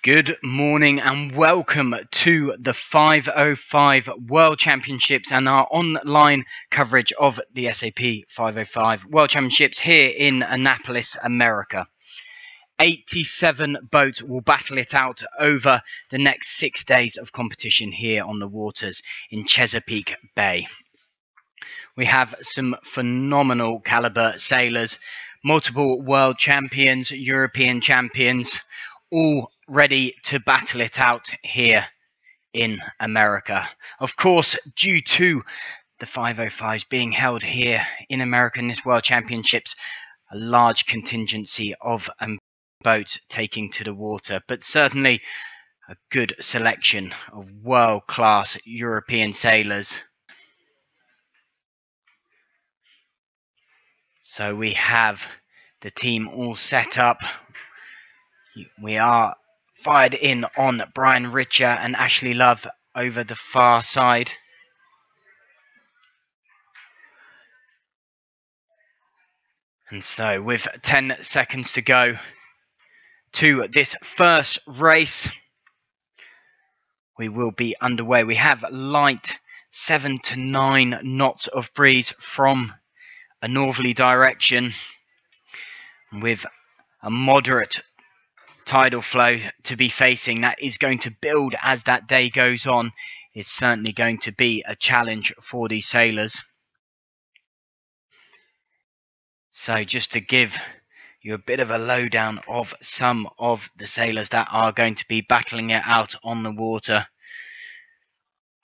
Good morning and welcome to the 505 World Championships and our online coverage of the SAP 505 World Championships here in Annapolis, America. 87 boats will battle it out over the next 6 days of competition here on the waters in Chesapeake Bay. We have some phenomenal caliber sailors, multiple world champions, European champions, all ready to battle it out here in America. Of course, due to the 505s being held here in America in this World Championships, a large contingency of boats taking to the water, but certainly a good selection of world-class European sailors. So we have the team all set up. We are fired in on Brian Richer and Ashley Love over the far side. And so with 10 seconds to go to this first race, we will be underway. We have light 7 to 9 knots of breeze from a northerly direction with a moderate tidal flow to be facing. That is going to build as that day goes on. It's certainly going to be a challenge for these sailors. So just to give you a bit of a lowdown of some of the sailors that are going to be battling it out on the water.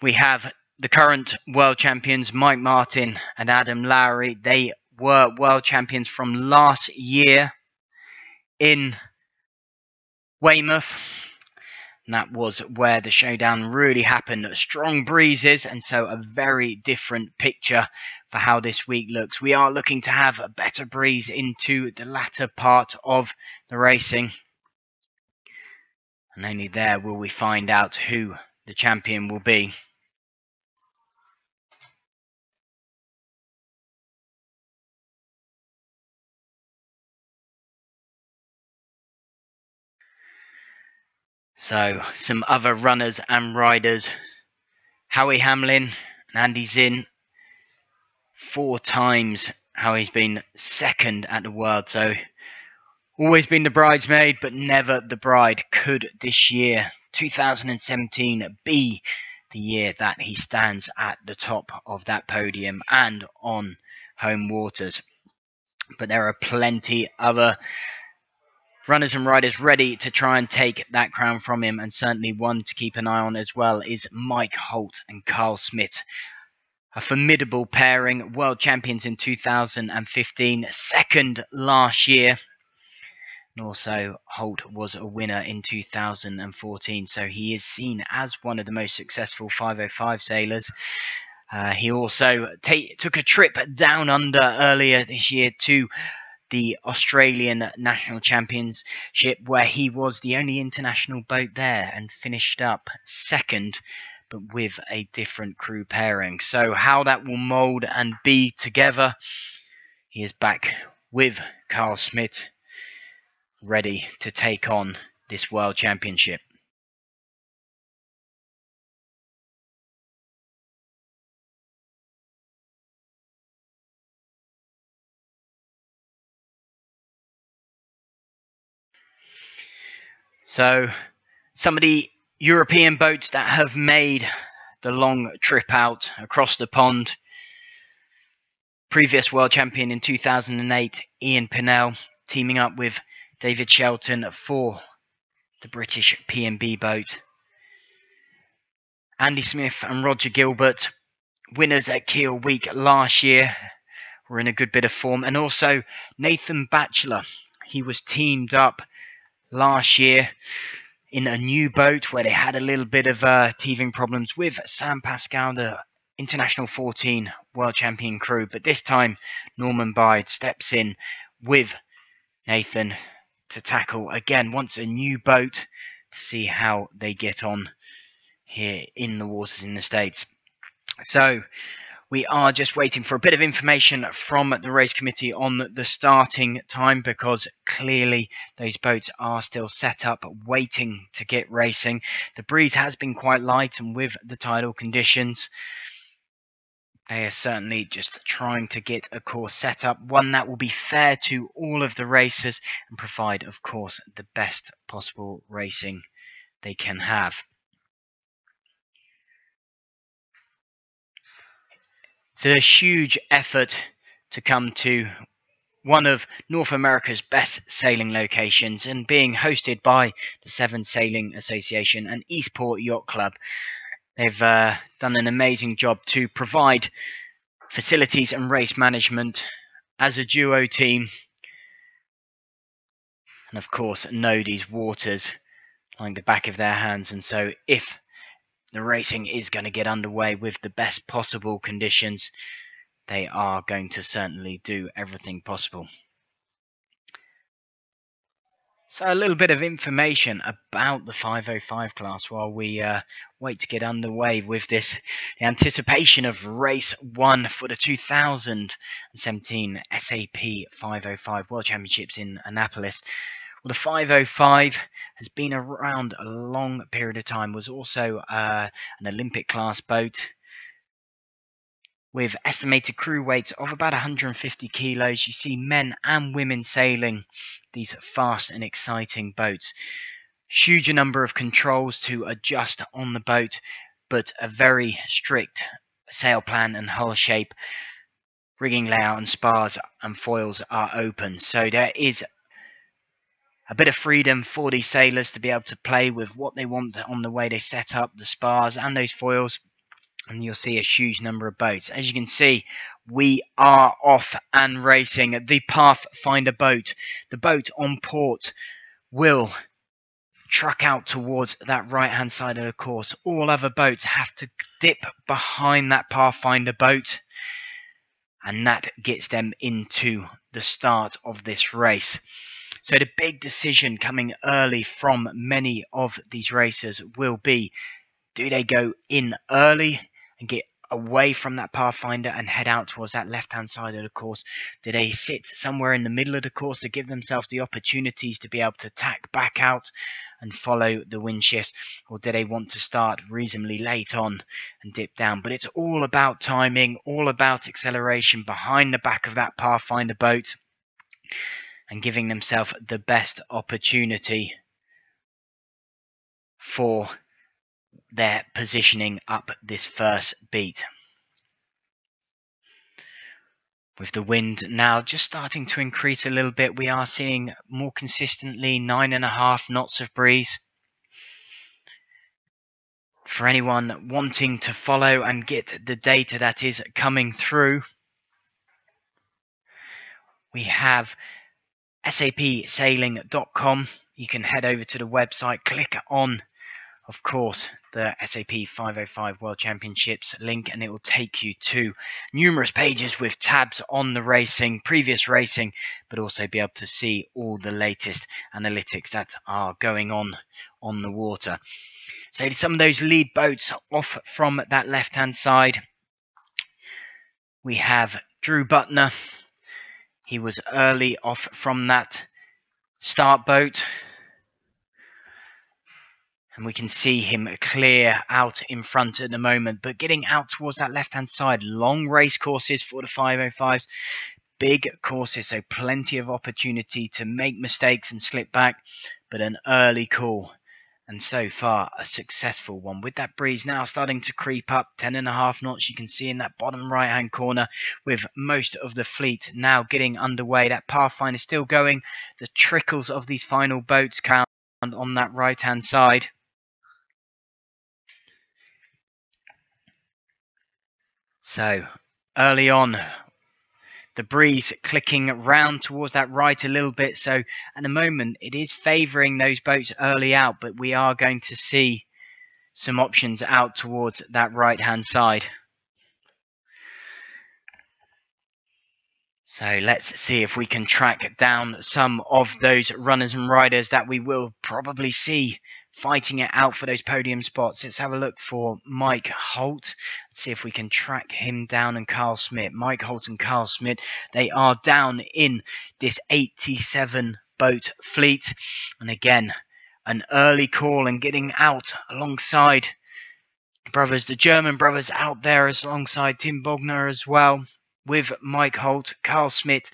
We have the current world champions, Mike Martin and Adam Lowry. They were world champions from last year in Weymouth. And that was where the showdown really happened. Strong breezes, and so a very different picture for how this week looks. We are looking to have a better breeze into the latter part of the racing. And only there will we find out who the champion will be. So, some other runners and riders. Howie Hamlin and Andy Zinn. 4 times Howie's been second at the World. So, always been the bridesmaid, but never the bride. Could this year, 2017, be the year that he stands at the top of that podium and on home waters? But there are plenty other runners and riders ready to try and take that crown from him, and certainly one to keep an eye on as well is Mike Holt and Carl Smith. A formidable pairing, world champions in 2015, second last year. And also Holt was a winner in 2014, so he is seen as one of the most successful 505 sailors. He also took a trip down under earlier this year to the Australian National Championship, where he was the only international boat there and finished up second, but with a different crew pairing. So how that will mould and be together, he is back with Carl Smith, ready to take on this World Championship. So some of the European boats that have made the long trip out across the pond. Previous world champion in 2008, Ian Pinnell, teaming up with David Shelton for the British P&B boat. Andy Smith and Roger Gilbert, winners at Kiel Week last year, were in a good bit of form. And also Nathan Batchelor, he was teamed up last year in a new boat where they had a little bit of teething problems with Sam Pascal, the International 14 World Champion crew. But this time, Norman Bide steps in with Nathan to tackle, again, once a new boat to see how they get on here in the waters in the States. So we are just waiting for a bit of information from the race committee on the starting time, because clearly those boats are still set up, waiting to get racing. The breeze has been quite light, and with the tidal conditions, they are certainly just trying to get a course set up, one that will be fair to all of the racers and provide, of course, the best possible racing they can have. It's a huge effort to come to one of North America's best sailing locations and being hosted by the Severn Sailing Association and Eastport Yacht Club. They've done an amazing job to provide facilities and race management as a duo team, and of course know these waters like the back of their hands. And so if the racing is going to get underway with the best possible conditions, they are going to certainly do everything possible. So a little bit of information about the 505 class while we wait to get underway with this. The anticipation of race 1 for the 2017 SAP 505 World Championships in Annapolis. Well, the 505 has been around a long period of time, was also an Olympic class boat with estimated crew weights of about 150 kilos. You see men and women sailing these fast and exciting boats. Huge number of controls to adjust on the boat, but a very strict sail plan and hull shape. Rigging layout and spars and foils are open, so there is a bit of freedom for these sailors to be able to play with what they want on the way they set up the spars and those foils. And you'll see a huge number of boats. As you can see, we are off and racing. The Pathfinder boat, the boat on port, will truck out towards that right-hand side of the course. All other boats have to dip behind that Pathfinder boat, and that gets them into the start of this race. So the big decision coming early from many of these racers will be, do they go in early and get away from that Pathfinder and head out towards that left-hand side of the course? Do they sit somewhere in the middle of the course to give themselves the opportunities to be able to tack back out and follow the wind shifts? Or do they want to start reasonably late on and dip down? But it's all about timing, all about acceleration behind the back of that Pathfinder boat and giving themselves the best opportunity for their positioning up this first beat. With the wind now just starting to increase a little bit, we are seeing more consistently 9.5 knots of breeze. For anyone wanting to follow and get the data that is coming through, we have sapsailing.com. You can head over to the website, click on, of course, the SAP 505 World Championships link, and it will take you to numerous pages with tabs on the racing, previous racing, but also be able to see all the latest analytics that are going on the water. So some of those lead boats off from that left-hand side. We have Drew Butner. He was early off from that start boat. And we can see him clear out in front at the moment, but getting out towards that left-hand side. Long race courses for the 505s. Big courses, so plenty of opportunity to make mistakes and slip back, but an early call. And so far, a successful one. With that breeze now starting to creep up, 10.5 knots, you can see in that bottom right-hand corner, with most of the fleet now getting underway. That Pathfinder still going. The trickles of these final boats count on that right-hand side. So, early on, the breeze clicking round towards that right a little bit. So, at the moment, it is favouring those boats early out, but we are going to see some options out towards that right-hand side. So, let's see if we can track down some of those runners and riders that we will probably see fighting it out for those podium spots. Let's have a look for Mike Holt. Let's see if we can track him down, and Carl Smith. Mike Holt and Carl Smith, they are down in this 87 boat fleet. And again, an early call and getting out alongside brothers, the German brothers out there alongside Tim Bogner as well, with Mike Holt, Carl Schmidt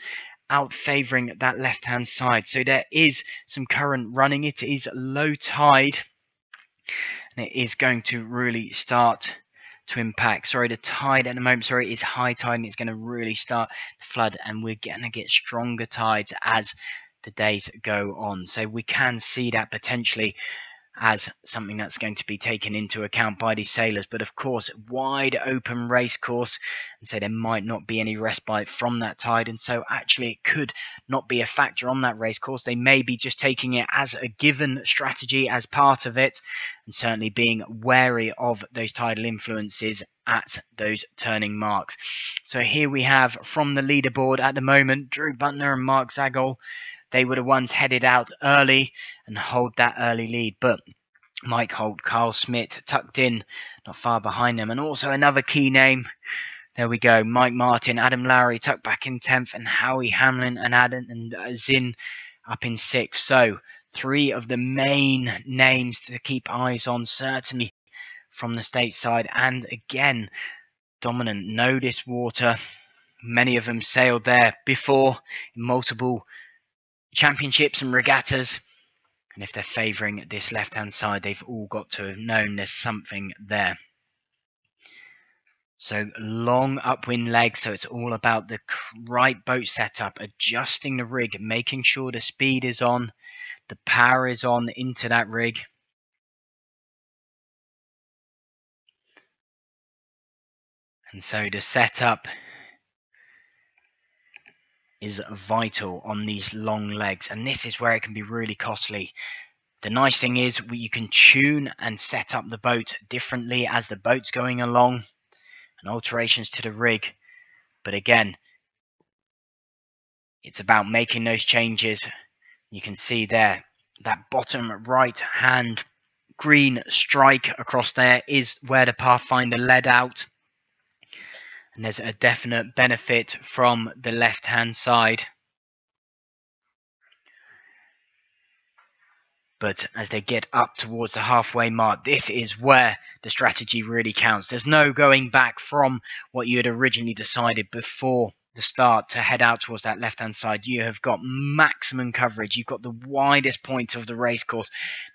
out favouring that left-hand side. So there is some current running. It is low tide, and it is going to really start to impact. Sorry, the tide at the moment, is high tide, and it's going to really start to flood, and we're going to get stronger tides as the days go on. So we can see that potentially as something that's going to be taken into account by these sailors. But of course, wide open race course, and so there might not be any respite from that tide, and so actually it could not be a factor on that race course. They may be just taking it as a given strategy as part of it, and certainly being wary of those tidal influences at those turning marks. So here we have from the leaderboard at the moment, Drew Butner and Mark Zagol. They were the ones headed out early and hold that early lead. But Mike Holt, Carl Schmidt tucked in, not far behind them. And also another key name. There we go. Mike Martin, Adam Lowry tucked back in 10th. And Howie Hamlin and Adam and Zinn up in 6th. So 3 of the main names to keep eyes on, certainly from the stateside. And again, dominant. Know this water. Many of them sailed there before in multiple championships and regattas, and if they're favouring this left-hand side, they've all got to have known there's something there. So long upwind legs, so it's all about the right boat setup, adjusting the rig, making sure the speed is on, the power is on into that rig. And so the setup is vital on these long legs, and this is where it can be really costly. The nice thing is you can tune and set up the boat differently as the boat's going along, and alterations to the rig. But again, it's about making those changes. You can see there, that bottom right hand green strike across there is where the Pathfinder led out. And there's a definite benefit from the left-hand side. But as they get up towards the halfway mark, this is where the strategy really counts. There's no going back from what you had originally decided before the start to head out towards that left-hand side. You have got maximum coverage. You've got the widest point of the race course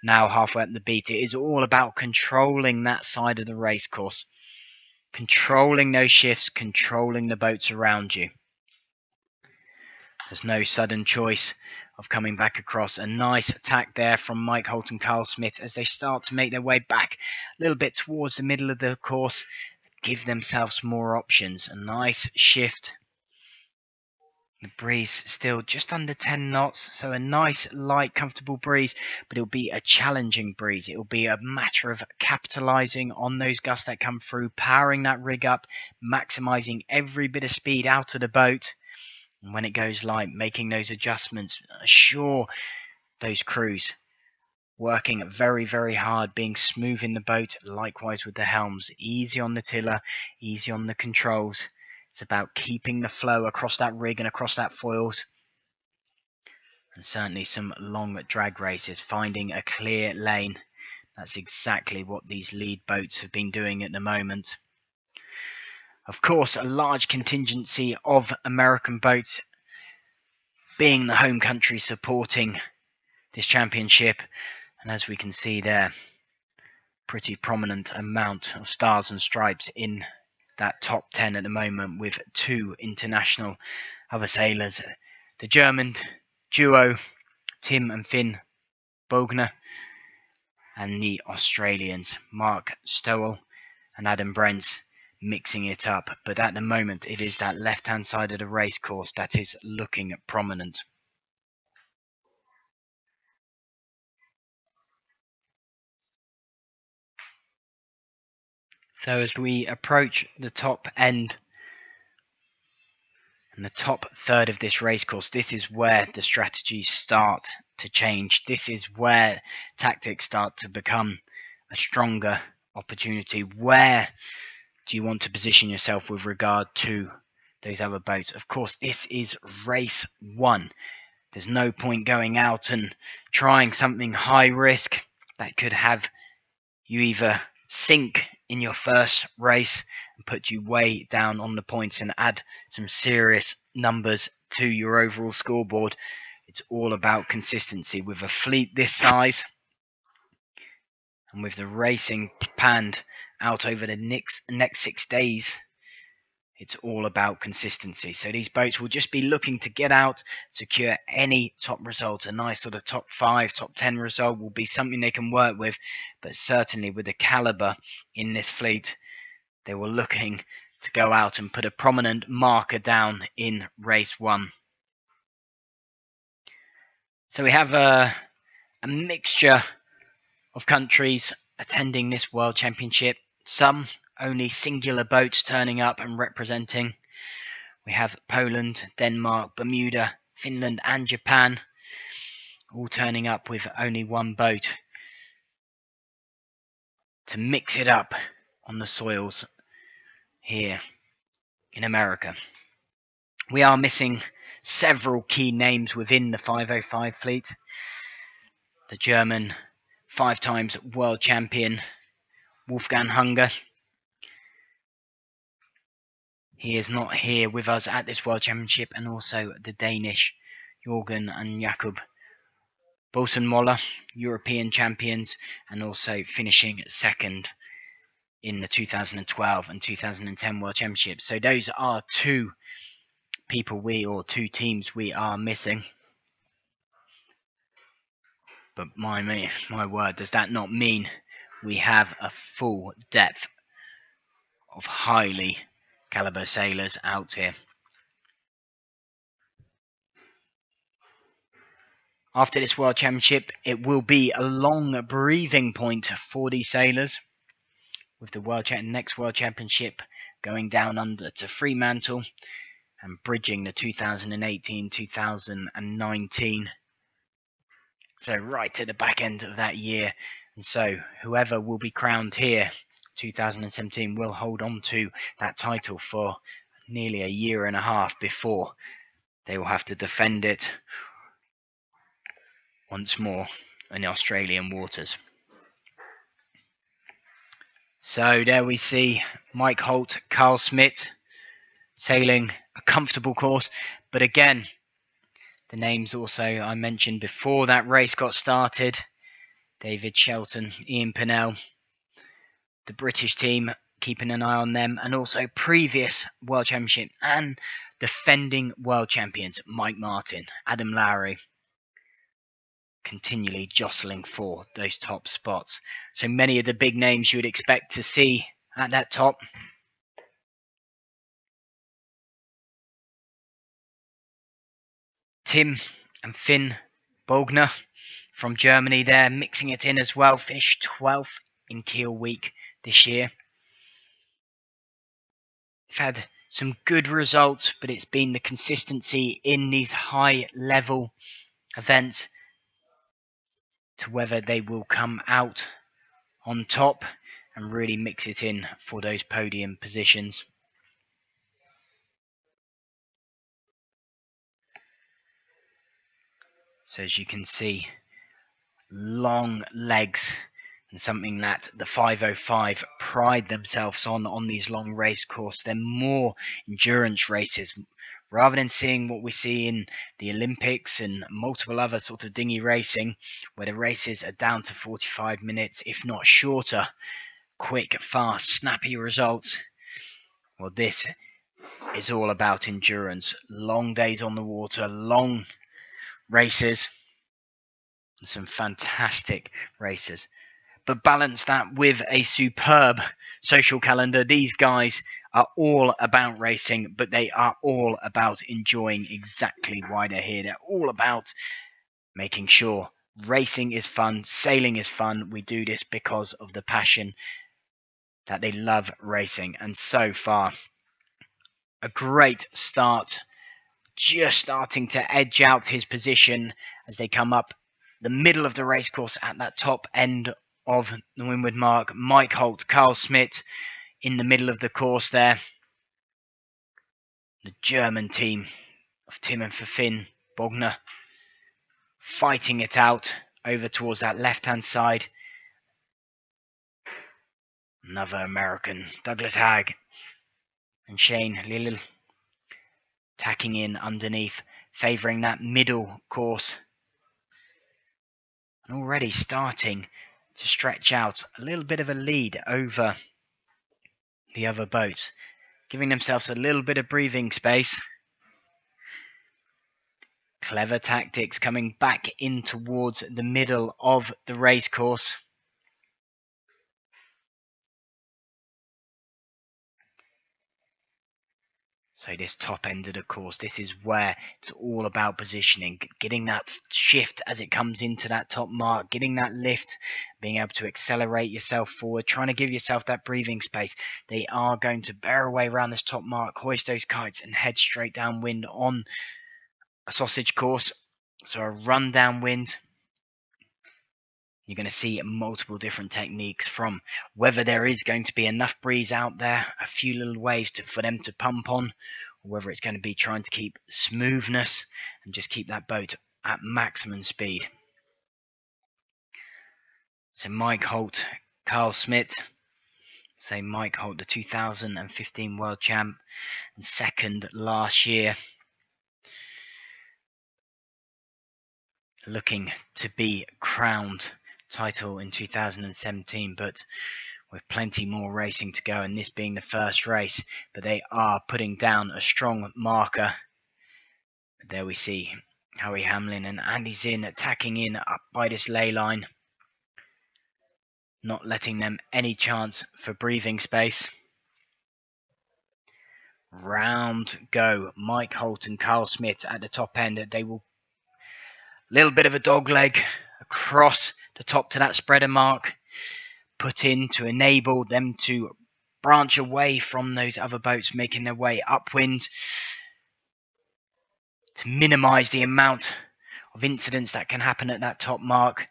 now halfway up the beat. It is all about controlling that side of the race course. Controlling those shifts, controlling the boats around you. There's no sudden choice of coming back across. A nice attack there from Mike Holt and Carl Schmidt as they start to make their way back a little bit towards the middle of the course. Give themselves more options. A nice shift. The breeze still just under 10 knots, so a nice, light, comfortable breeze, but it'll be a challenging breeze. It'll be a matter of capitalising on those gusts that come through, powering that rig up, maximising every bit of speed out of the boat, and when it goes light, making those adjustments. Assure those crews working very, very hard, being smooth in the boat, likewise with the helms. Easy on the tiller, easy on the controls. It's about keeping the flow across that rig and across that foils. And certainly some long drag races, finding a clear lane. That's exactly what these lead boats have been doing at the moment. Of course, a large contingency of American boats being the home country supporting this championship. And as we can see there, pretty prominent amount of stars and stripes in that top 10 at the moment, with 2 international other sailors. The German duo, Tim and Finn Bogner, and the Australians, Mark Stowell and Adam Brents, mixing it up. But at the moment, it is that left-hand side of the race course that is looking prominent. So as we approach the top end and the top third of this race course, this is where the strategies start to change. This is where tactics start to become a stronger opportunity. Where do you want to position yourself with regard to those other boats? Of course, this is race 1. There's no point going out and trying something high risk that could have you either sink in your first race and put you way down on the points and add some serious numbers to your overall scoreboard. It's all about consistency. With a fleet this size and with the racing panned out over the next 6 days, it's all about consistency. So these boats will just be looking to get out, secure any top result. A nice sort of top 5, top 10 result will be something they can work with. But certainly with the caliber in this fleet, they were looking to go out and put a prominent marker down in race 1. So we have a mixture of countries attending this World Championship. Some only singular boats turning up and representing. We have Poland, Denmark, Bermuda, Finland and Japan all turning up with only one boat to mix it up on the soils here in America. We are missing several key names within the 505 fleet. The German 5 times world champion Wolfgang Hunger. He is not here with us at this World Championship, and also the Danish Jorgen and Jakob Bosenmoller, European champions, and also finishing second in the 2012 and 2010 World Championships. So those are two teams we are missing. But my word, does that not mean we have a full depth of highly caliber sailors out here? After this World Championship, it will be a long breathing point for these sailors, with the next World Championship going down under to Fremantle and bridging the 2018-2019. So right at the back end of that year. And so whoever will be crowned here, 2017, will hold on to that title for nearly a year and a half before they will have to defend it once more in the Australian waters. So there we see Mike Holt, Carl Smith sailing a comfortable course. But again, the names also I mentioned before that race got started. David Shelton, Ian Pennell, the British team, keeping an eye on them, and also previous World Championship and defending World Champions Mike Martin, Adam Lowry, continually jostling for those top spots. So many of the big names you would expect to see at that top. Tim and Finn Bogner from Germany there, mixing it in as well. Finished 12th in Kiel Week this year. They've had some good results, but it's been the consistency in these high-level events to whether they will come out on top and really mix it in for those podium positions. So as you can see, long legs, and something that the 505 pride themselves on these long race courses. They're more endurance races. Rather than seeing what we see in the Olympics and multiple other sort of dinghy racing, where the races are down to 45 minutes, if not shorter, quick, fast, snappy results. Well, this is all about endurance. Long days on the water, long races, and some fantastic races. But balance that with a superb social calendar. These guys are all about racing, but they are all about enjoying exactly why they're here. They're all about making sure racing is fun, sailing is fun. We do this because of the passion that they love racing. And so far, a great start. Just starting to edge out his position as they come up the middle of the racecourse at that top end of the windward mark. Mike Holt, Carl Smith in the middle of the course there. The German team of Tim and Finn Bogner fighting it out over towards that left-hand side. Another American, Douglas Hag and Shane Lillel tacking in underneath, favouring that middle course. And already starting to stretch out a little bit of a lead over the other boats, giving themselves a little bit of breathing space. Clever tactics coming back in towards the middle of the race course. So this top end of the course, this is where it's all about positioning, getting that shift as it comes into that top mark, getting that lift, being able to accelerate yourself forward, trying to give yourself that breathing space. They are going to bear away around this top mark, hoist those kites and head straight downwind on a sausage course. So a run downwind. You're going to see multiple different techniques, from whether there is going to be enough breeze out there, a few little waves for them to pump on, or whether it's going to be trying to keep smoothness and just keep that boat at maximum speed. So Mike Holt, Carl Smith. So Mike Holt, the 2015 world champ and second last year. Looking to be crowned title in 2017, but with plenty more racing to go, and this being the first race. But they are putting down a strong marker. There we see Howie Hamlin and Andy Zinn attacking in up by this ley line, not letting them any chance for breathing space. Round go Mike Holt and Carl Smith at the top end. They will little bit of a dog leg across the top to that spreader mark, put in to enable them to branch away from those other boats making their way upwind, to minimize the amount of incidents that can happen at that top mark,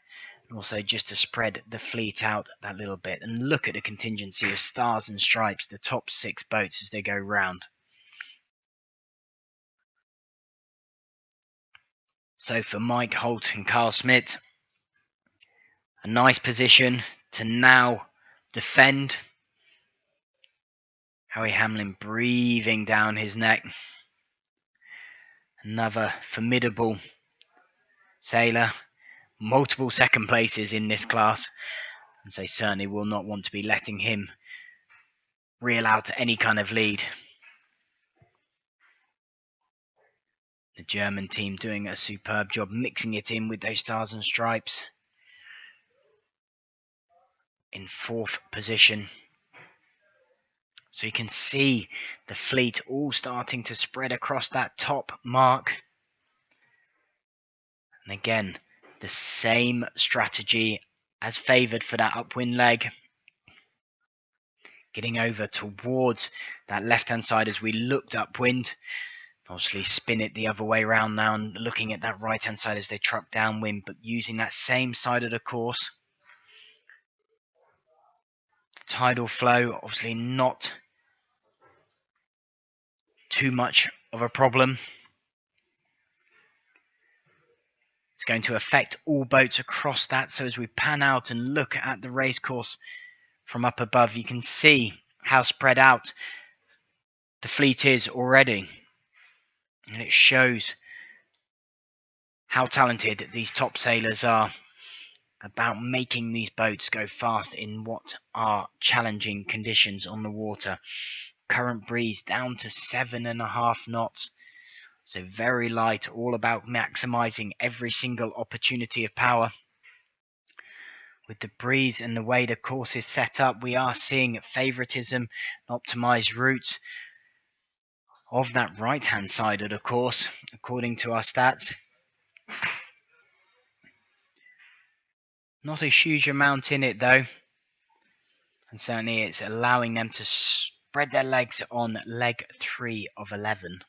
and also just to spread the fleet out that little bit. And look at the contingency of Stars and Stripes, the top 6 boats as they go round. So for Mike Holt and Carl Smith, a nice position to now defend. Howie Hamlin breathing down his neck. Another formidable sailor. Multiple second places in this class. And so certainly will not want to be letting him reel out any kind of lead. The German team doing a superb job mixing it in with those Stars and Stripes. In 4th position. So you can see the fleet all starting to spread across that top mark. And again, the same strategy as favoured for that upwind leg. Getting over towards that left-hand side as we looked upwind. Obviously spin it the other way around now and looking at that right-hand side as they truck downwind, but using that same side of the course. Tidal flow, obviously not too much of a problem. It's going to affect all boats across that. So as we pan out and look at the race course from up above, you can see how spread out the fleet is already. And it shows how talented these top sailors are about making these boats go fast in what are challenging conditions on the water. Current breeze down to 7.5 knots. So very light, all about maximizing every single opportunity of power. With the breeze and the way the course is set up, we are seeing favoritism, optimized routes of that right-hand side of the course, according to our stats. Not a huge amount in it though. And certainly it's allowing them to spread their legs on leg 3 of 11.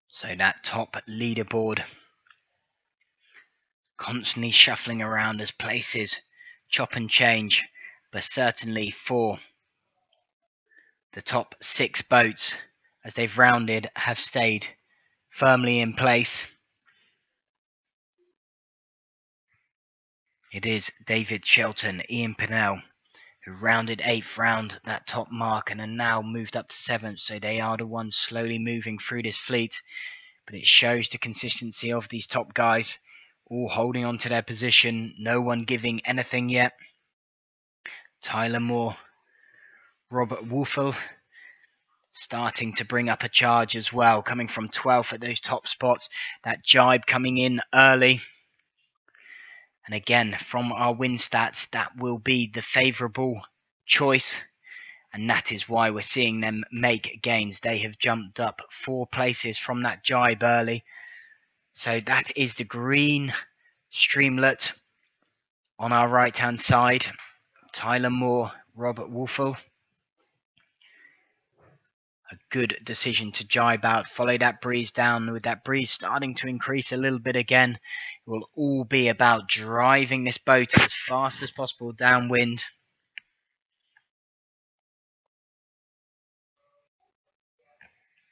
So that top leaderboard constantly shuffling around as places chop and change, but certainly for the top 6 boats, as they've rounded, have stayed firmly in place. It is David Shelton, Ian Pennell, who rounded 8th round that top mark and are now moved up to 7th, so they are the ones slowly moving through this fleet. But it shows the consistency of these top guys, all holding on to their position, no one giving anything yet. Tyler Moore, Robert Wolfel starting to bring up a charge as well, coming from 12th at those top spots. That jibe coming in early. And again, from our win stats, that will be the favourable choice. And that is why we're seeing them make gains. They have jumped up 4 places from that jibe early. So that is the green streamlet on our right-hand side. Tyler Moore, Robert Wolfel. A good decision to jibe out, follow that breeze down. With that breeze starting to increase a little bit again, it will all be about driving this boat as fast as possible downwind.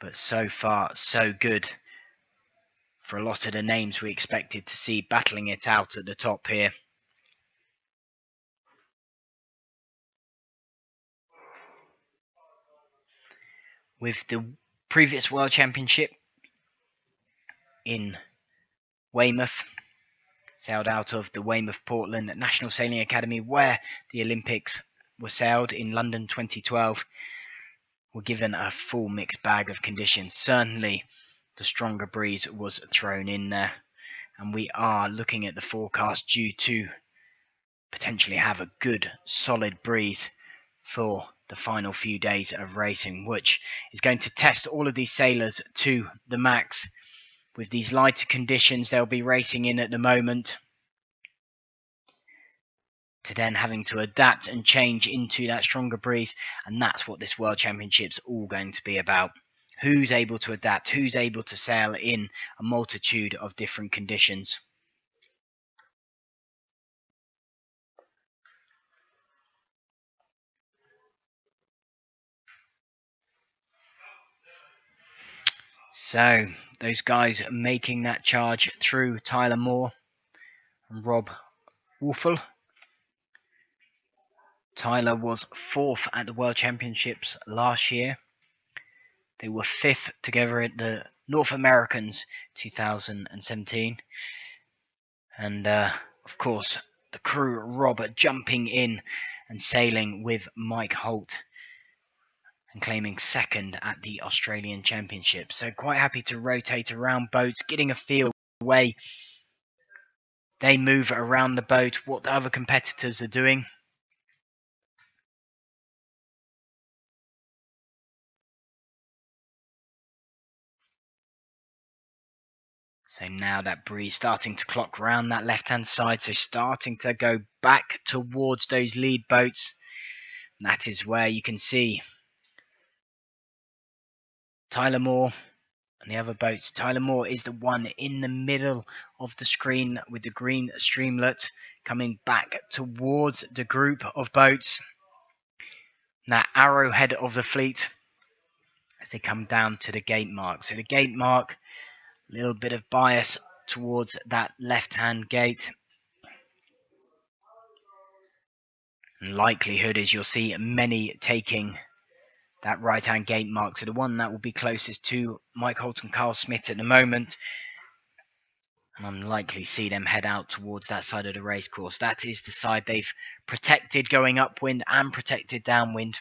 But so far, so good for a lot of the names we expected to see battling it out at the top here. With the previous World Championship in Weymouth, sailed out of the Weymouth Portland National Sailing Academy, where the Olympics were sailed in London 2012, were given a full mixed bag of conditions. Certainly the stronger breeze was thrown in there, and we are looking at the forecast due to potentially have a good solid breeze for the final few days of racing, which is going to test all of these sailors to the max. With these lighter conditions they'll be racing in at the moment, to then having to adapt and change into that stronger breeze, and that's what this World Championship's all going to be about. Who's able to adapt, who's able to sail in a multitude of different conditions. So those guys making that charge through, Tyler Moore and Rob Wolfel. Tyler was 4th at the World Championships last year. They were 5th together at the North Americans 2017. And of course, the crew, Robert, jumping in and sailing with Mike Holt and claiming 2nd at the Australian Championship. So quite happy to rotate around boats, getting a feel of the way they move around the boat, what the other competitors are doing. So now that breeze starting to clock round that left-hand side, so starting to go back towards those lead boats. And that is where you can see Tyler Moore and the other boats. Tyler Moore is the one in the middle of the screen with the green streamlet coming back towards the group of boats. That arrowhead of the fleet as they come down to the gate mark. So the gate mark, a little bit of bias towards that left-hand gate. And likelihood is you'll see many taking that right-hand gate mark. So the one that will be closest to Mike Holt and Carl Smith at the moment. And I'm likely see them head out towards that side of the race course. That is the side they've protected going upwind and protected downwind.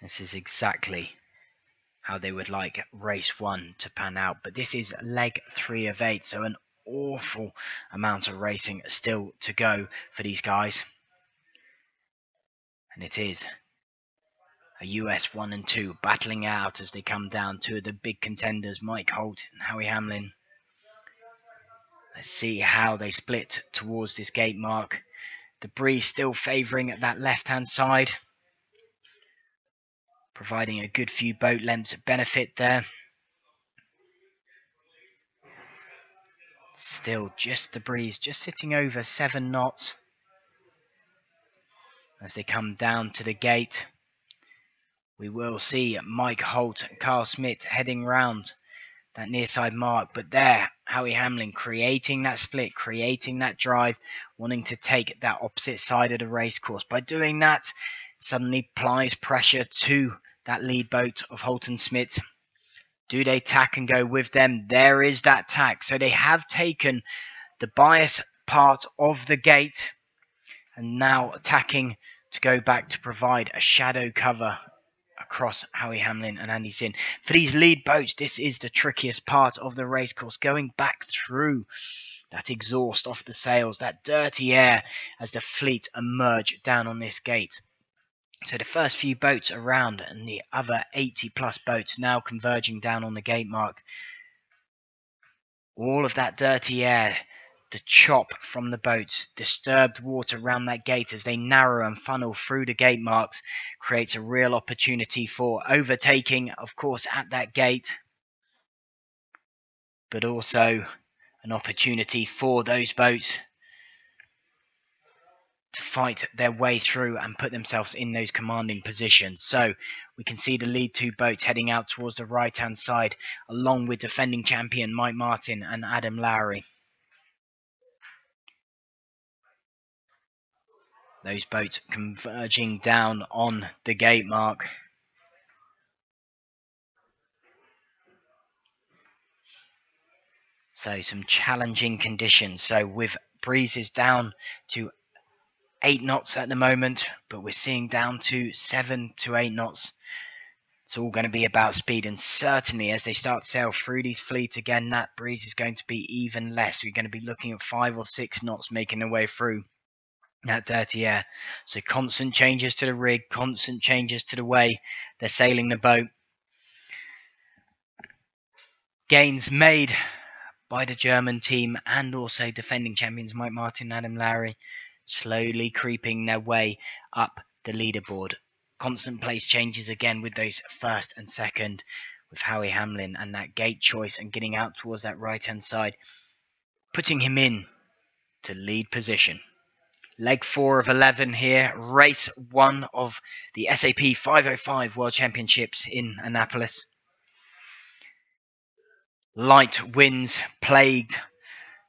This is exactly how they would like race 1 to pan out. But this is leg 3 of 8, so an awful amount of racing still to go for these guys. And it is a US 1 and 2 battling out as they come down. 2 of the big contenders, Mike Holt and Howie Hamlin. Let's see how they split towards this gate mark. The breeze still favouring at that left-hand side, providing a good few boat lengths of benefit there. Still just the breeze, just sitting over 7 knots. As they come down to the gate, we will see Mike Holt and Carl Smith heading round that near side mark. But there, Howie Hamlin creating that split, creating that drive, wanting to take that opposite side of the race course. By doing that, suddenly applies pressure to that lead boat of Holt and Smith. Do they tack and go with them? There is that tack. So they have taken the bias part of the gate and now attacking to go back to provide a shadow cover across Howie Hamlin and Andy Zinn. For these lead boats, this is the trickiest part of the race course, going back through that exhaust off the sails, that dirty air as the fleet emerge down on this gate. So the first few boats around and the other 80 plus boats now converging down on the gate mark. All of that dirty air, the chop from the boats, disturbed water around that gate as they narrow and funnel through the gate marks, creates a real opportunity for overtaking, of course, at that gate, but also an opportunity for those boats to fight their way through and put themselves in those commanding positions. So we can see the lead 2 boats heading out towards the right hand side, along with defending champion Mike Martin and Adam Lowry. Those boats converging down on the gate mark. So some challenging conditions. So with breezes down to 8 knots at the moment, but we're seeing down to 7 to 8 knots. It's all going to be about speed, and certainly as they start to sail through these fleets again, that breeze is going to be even less. We're going to be looking at 5 or 6 knots making their way through that dirty air. So constant changes to the rig, constant changes to the way they're sailing the boat. Gains made by the German team and also defending champions Mike Martin and Adam Lowry, slowly creeping their way up the leaderboard. Constant place changes again with those first and second, with Howie Hamlin and that gate choice and getting out towards that right hand side, putting him in to lead position. Leg 4 of 11 here, race 1 of the SAP 505 World Championships in Annapolis. Light winds plagued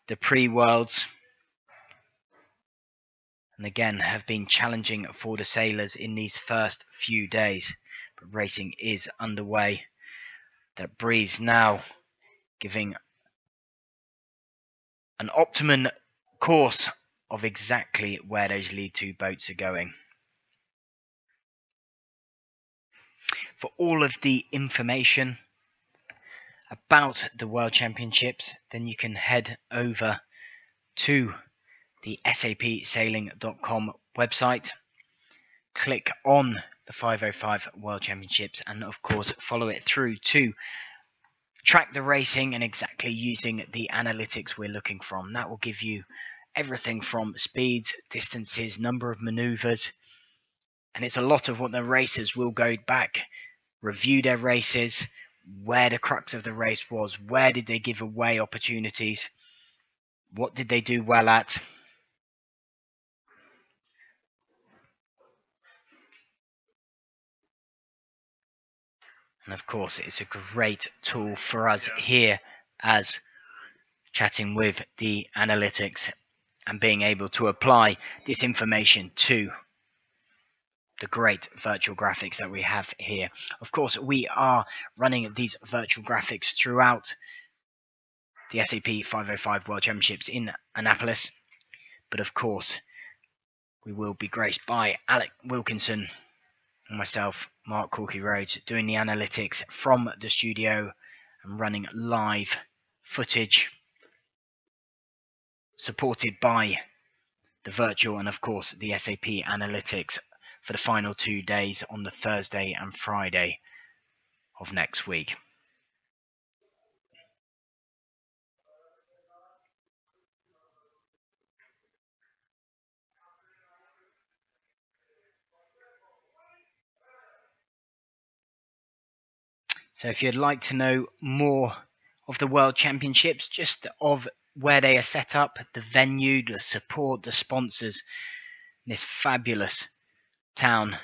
the pre-worlds and again have been challenging for the sailors in these first few days, but racing is underway. That breeze now giving an optimum course of exactly where those lead 2 boats are going. For all of the information about the World Championships, then you can head over to the sapsailing.com website, click on the 505 World Championships, and of course follow it through to track the racing and exactly using the analytics we're looking from. That will give you everything from speeds, distances, number of maneuvers, and it's a lot of what the racers will go back, review their races, where the crux of the race was, where did they give away opportunities, what did they do well at. And of course, it's a great tool for us here as chatting with the analytics and being able to apply this information to the great virtual graphics that we have here. Of course, we are running these virtual graphics throughout the SAP 505 World Championships in Annapolis. But of course, we will be graced by Alec Wilkinson and myself, Mark Corky Rhodes, doing the analytics from the studio and running live footage, supported by the virtual and of course the SAP analytics for the final 2 days on the Thursday and Friday of next week. So if you'd like to know more of the World Championships, just of where they are set up, the venue, the support, the sponsors, this fabulous town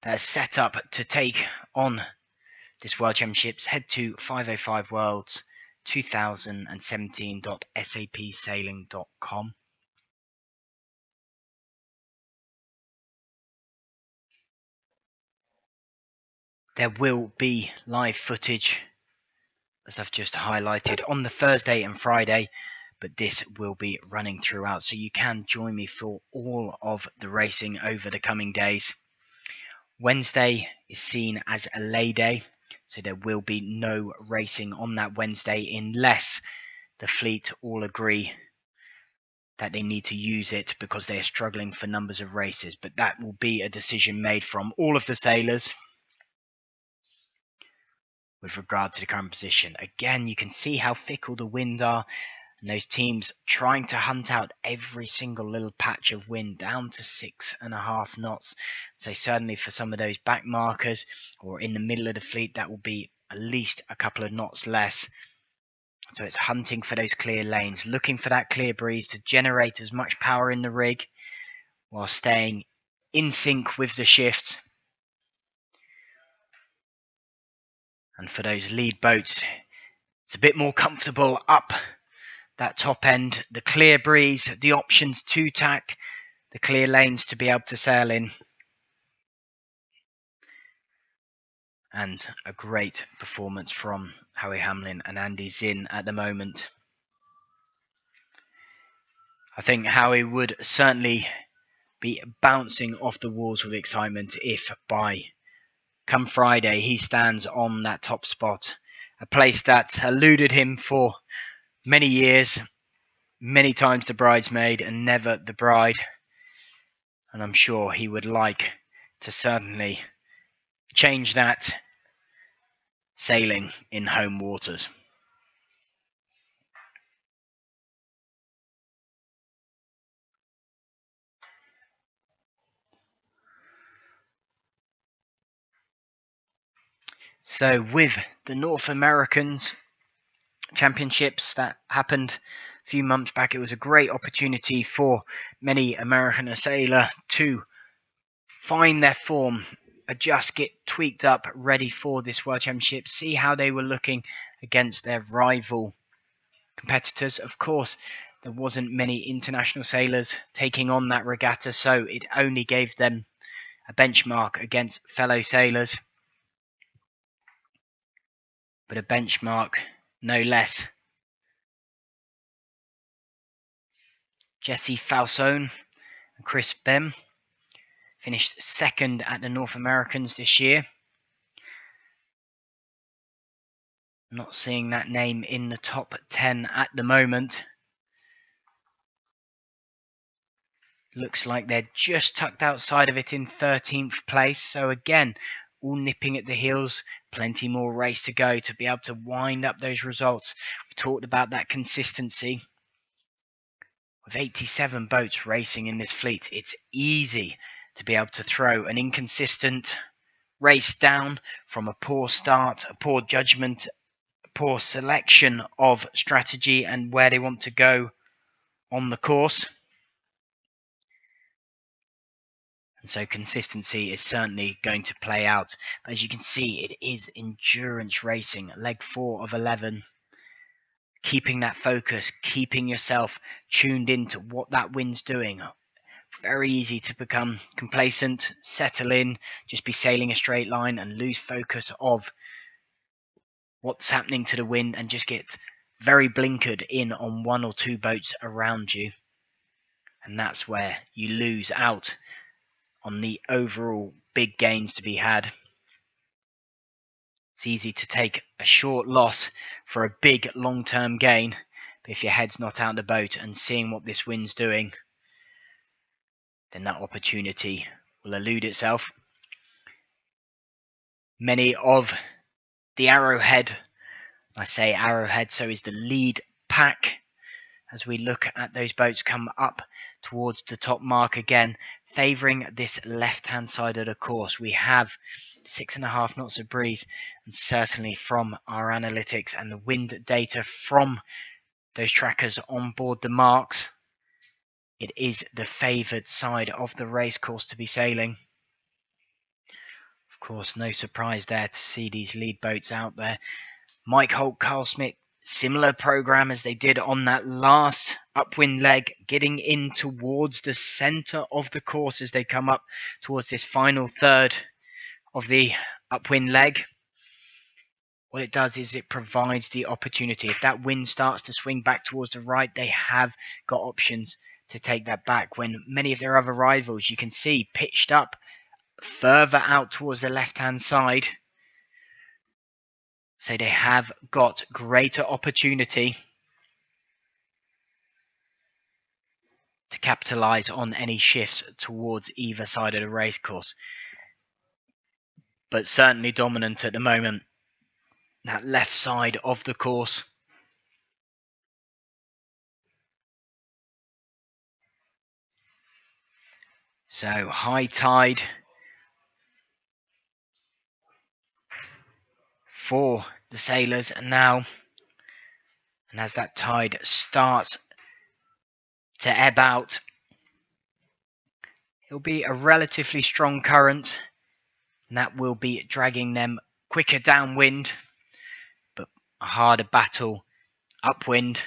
that is set up to take on this World Championships, head to 505worlds2017.sapsailing.com. There will be live footage, as I've just highlighted, on the Thursday and Friday, but this will be running throughout, so you can join me for all of the racing over the coming days. Wednesday is seen as a lay day, so there will be no racing on that Wednesday unless the fleet all agree that they need to use it because they are struggling for numbers of races, but that will be a decision made from all of the sailors with regard to the current position. Again, you can see how fickle the wind are, and those teams trying to hunt out every single little patch of wind down to 6.5 knots. So certainly for some of those back markers or in the middle of the fleet, that will be at least a couple of knots less. So it's hunting for those clear lanes, looking for that clear breeze to generate as much power in the rig while staying in sync with the shifts. And for those lead boats, it's a bit more comfortable up that top end, the clear breeze, the options to tack, the clear lanes to be able to sail in. And a great performance from Howie Hamlin and Andy Zinn at the moment. I think Howie would certainly be bouncing off the walls with excitement if by come Friday he stands on that top spot, a place that eluded him for many years, many times the bridesmaid and never the bride. And I'm sure he would like to certainly change that sailing in home waters. So with the North Americans Championships that happened a few months back, it was a great opportunity for many American sailors to find their form, adjust, get tweaked up, ready for this World Championship, see how they were looking against their rival competitors. Of course, there wasn't many international sailors taking on that regatta, so it only gave them a benchmark against fellow sailors. But a benchmark no less. Jesse Falsone and Chris Bem finished second at the North Americans this year. Not seeing that name in the top 10 at the moment. Looks like they're just tucked outside of it in 13th place. So again, all nipping at the heels. Plenty more race to go to be able to wind up those results. We talked about that consistency. With 87 boats racing in this fleet, it's easy to be able to throw an inconsistent race down from a poor start, a poor judgment, a poor selection of strategy and where they want to go on the course. And so consistency is certainly going to play out. But as you can see, it is endurance racing, leg 4 of 11. Keeping that focus, keeping yourself tuned into what that wind's doing. Very easy to become complacent, settle in, just be sailing a straight line and lose focus of what's happening to the wind and just get very blinkered in on one or two boats around you. And that's where you lose out on the overall big gains to be had. It's easy to take a short loss for a big long-term gain, but if your head's not out of the boat and seeing what this wind's doing, then that opportunity will elude itself. Many of the Arrowhead, I say Arrowhead, so is the lead pack, as we look at those boats come up towards the top mark again, favouring this left-hand side of the course. We have 6.5 knots of breeze, and certainly from our analytics and the wind data from those trackers on board the marks. It is the favoured side of the racecourse to be sailing. Of course, no surprise there to see these lead boats out there. Mike Holt, Carl Smith, similar program as they did on that last upwind leg, getting in towards the centre of the course as they come up towards this final third of the upwind leg. What it does is it provides the opportunity. If that wind starts to swing back towards the right, they have got options to take that back. When many of their other rivals, you can see, pitched up further out towards the left-hand side. So they have got greater opportunity to capitalise on any shifts towards either side of the racecourse. But certainly dominant at the moment. That left side of the course. So high tide for the sailors now. And as that tide starts to ebb out, it'll be a relatively strong current. And that will be dragging them quicker downwind. But a harder battle upwind.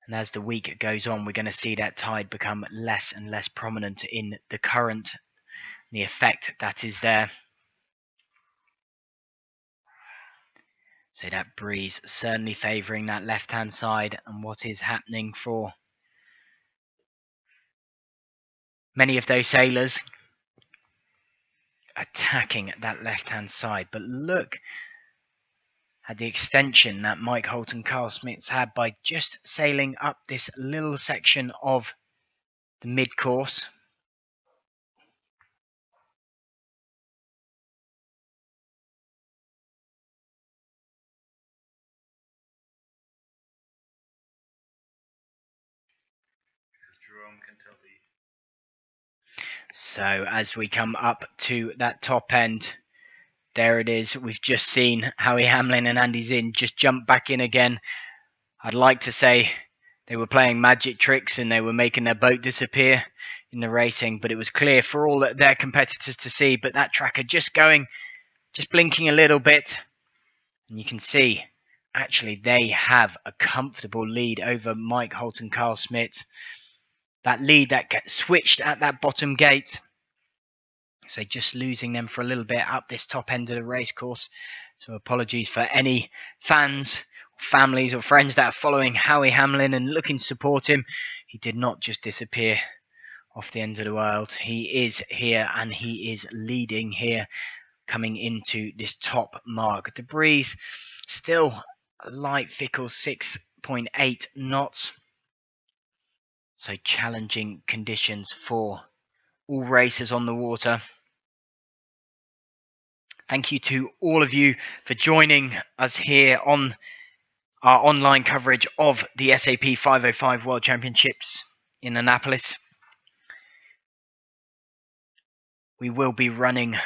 And as the week goes on, we're going to see that tide become less and less prominent in the current, the effect that is there. So that breeze certainly favouring that left-hand side, and what is happening for many of those sailors attacking that left-hand side. But look at the extension that Mike Holt and Carl Smith's had by just sailing up this little section of the mid-course. So as we come up to that top end, there it is. We've just seen Howie Hamlin and Andy Zinn just jump back in again. I'd like to say they were playing magic tricks and they were making their boat disappear in the racing, but it was clear for all their competitors to see. But that tracker just blinking a little bit, and you can see actually they have a comfortable lead over Mike Holt and Carl Smith. That lead that gets switched at that bottom gate. So just losing them for a little bit up this top end of the racecourse. So apologies for any fans, families or friends that are following Howie Hamlin and looking to support him. He did not just disappear off the end of the world. He is here and he is leading here coming into this top mark. The breeze still a light fickle 6.8 knots. So challenging conditions for all racers on the water. Thank you to all of you for joining us here on our online coverage of the SAP 505 World Championships in Annapolis. We will be running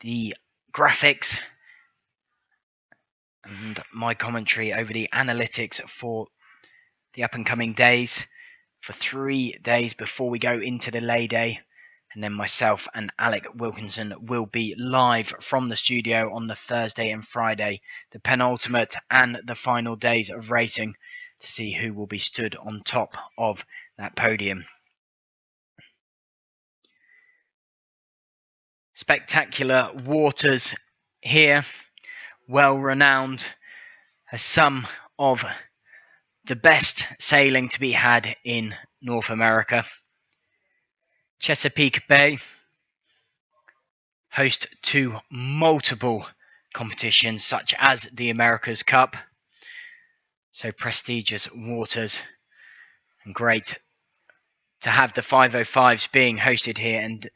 the graphics and my commentary over the analytics for the up and coming days for 3 days before we go into the lay day. And then myself and Alec Wilkinson will be live from the studio on the Thursday and Friday, the penultimate and the final days of racing, to see who will be stood on top of that podium. Spectacular waters here, well renowned as some of the best sailing to be had in North America. Chesapeake Bay, host to multiple competitions such as the America's Cup. So prestigious waters, and great to have the 505s being hosted here and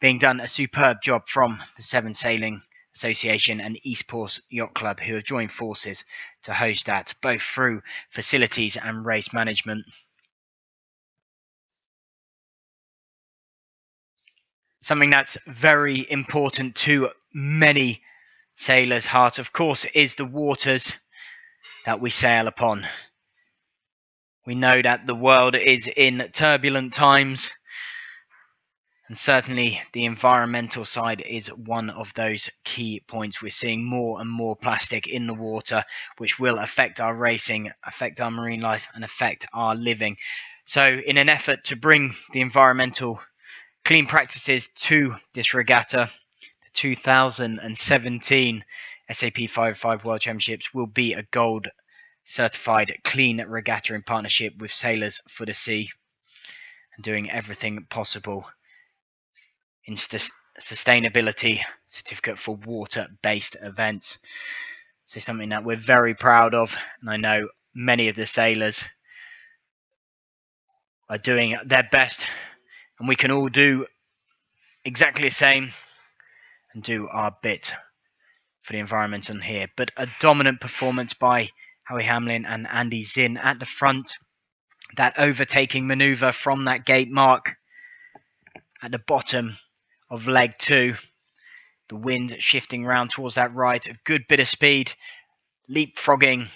being done a superb job from the Severn Sailing Association and Eastport Yacht Club, who have joined forces to host that, both through facilities and race management. Something that's very important to many sailors' heart, of course, is the waters. that we sail upon. We know that the world is in turbulent times, and certainly the environmental side is one of those key points. We're seeing more and more plastic in the water, which will affect our racing, affect our marine life, and affect our living. So in an effort to bring the environmental clean practices to this regatta, the 2017 SAP 505 World Championships will be a gold certified clean regatta in partnership with Sailors for the Sea, and doing everything possible in sustainability certificate for water-based events. So something that we're very proud of, and I know many of the sailors are doing their best, and we can all do exactly the same and do our bit for the environment on here. But a dominant performance by Howie Hamlin and Andy Zinn at the front. That overtaking manoeuvre from that gate mark at the bottom of leg 2. The wind shifting round towards that right. A good bit of speed. Leapfrogging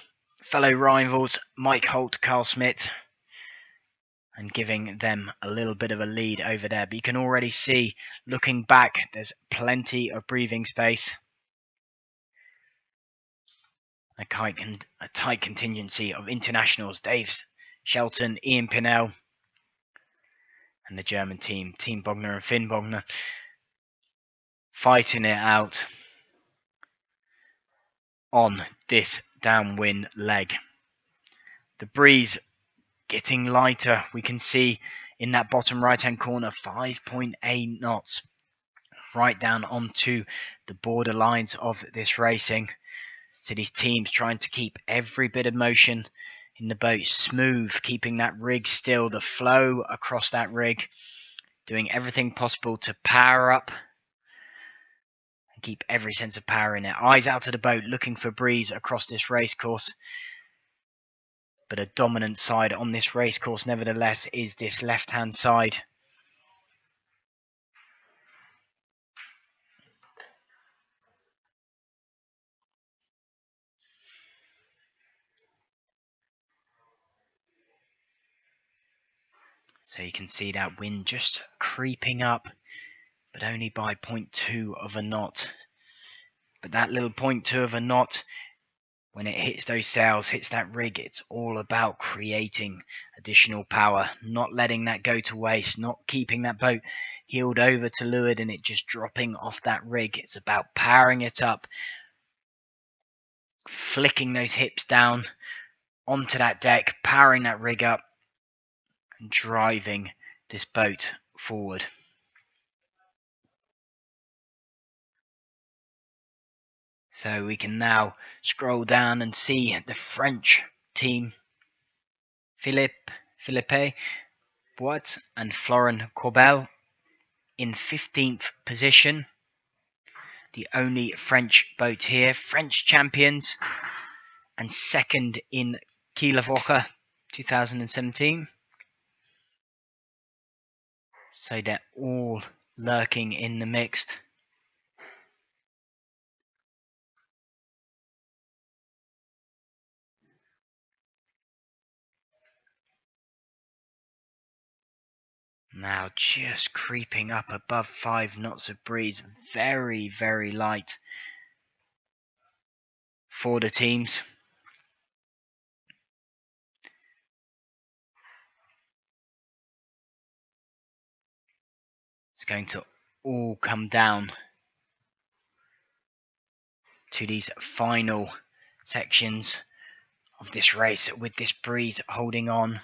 fellow rivals Mike Holt, Carl Smith, and giving them a little bit of a lead over there. But you can already see, looking back, there's plenty of breathing space. A tight contingency of internationals. Dave Shelton, Ian Pinnell, and the German team, Team Bogner and Finn Bogner, fighting it out on this downwind leg. The breeze getting lighter. We can see in that bottom right hand corner 5.8 knots, right down onto the border lines of this racing. So these teams trying to keep every bit of motion in the boat smooth, keeping that rig still, the flow across that rig, doing everything possible to power up and keep every sense of power in it. Eyes out of the boat, looking for breeze across this race course. But a dominant side on this race course, nevertheless, is this left-hand side. So you can see that wind just creeping up, but only by 0.2 of a knot. But that little 0.2 of a knot, when it hits those sails, hits that rig, it's all about creating additional power, not letting that go to waste, not keeping that boat heeled over to leeward and it just dropping off that rig. It's about powering it up, flicking those hips down onto that deck, powering that rig up, and driving this boat forward. So we can now scroll down and see the French team, Philippe Boit and Florent Corbel in 15th position. The only French boat here, French champions, and second in Kielwoche 2017. So they're all lurking in the mixed. Now just creeping up above 5 knots of breeze. Very, very light for the teams. It's going to all come down to these final sections of this race with this breeze holding on.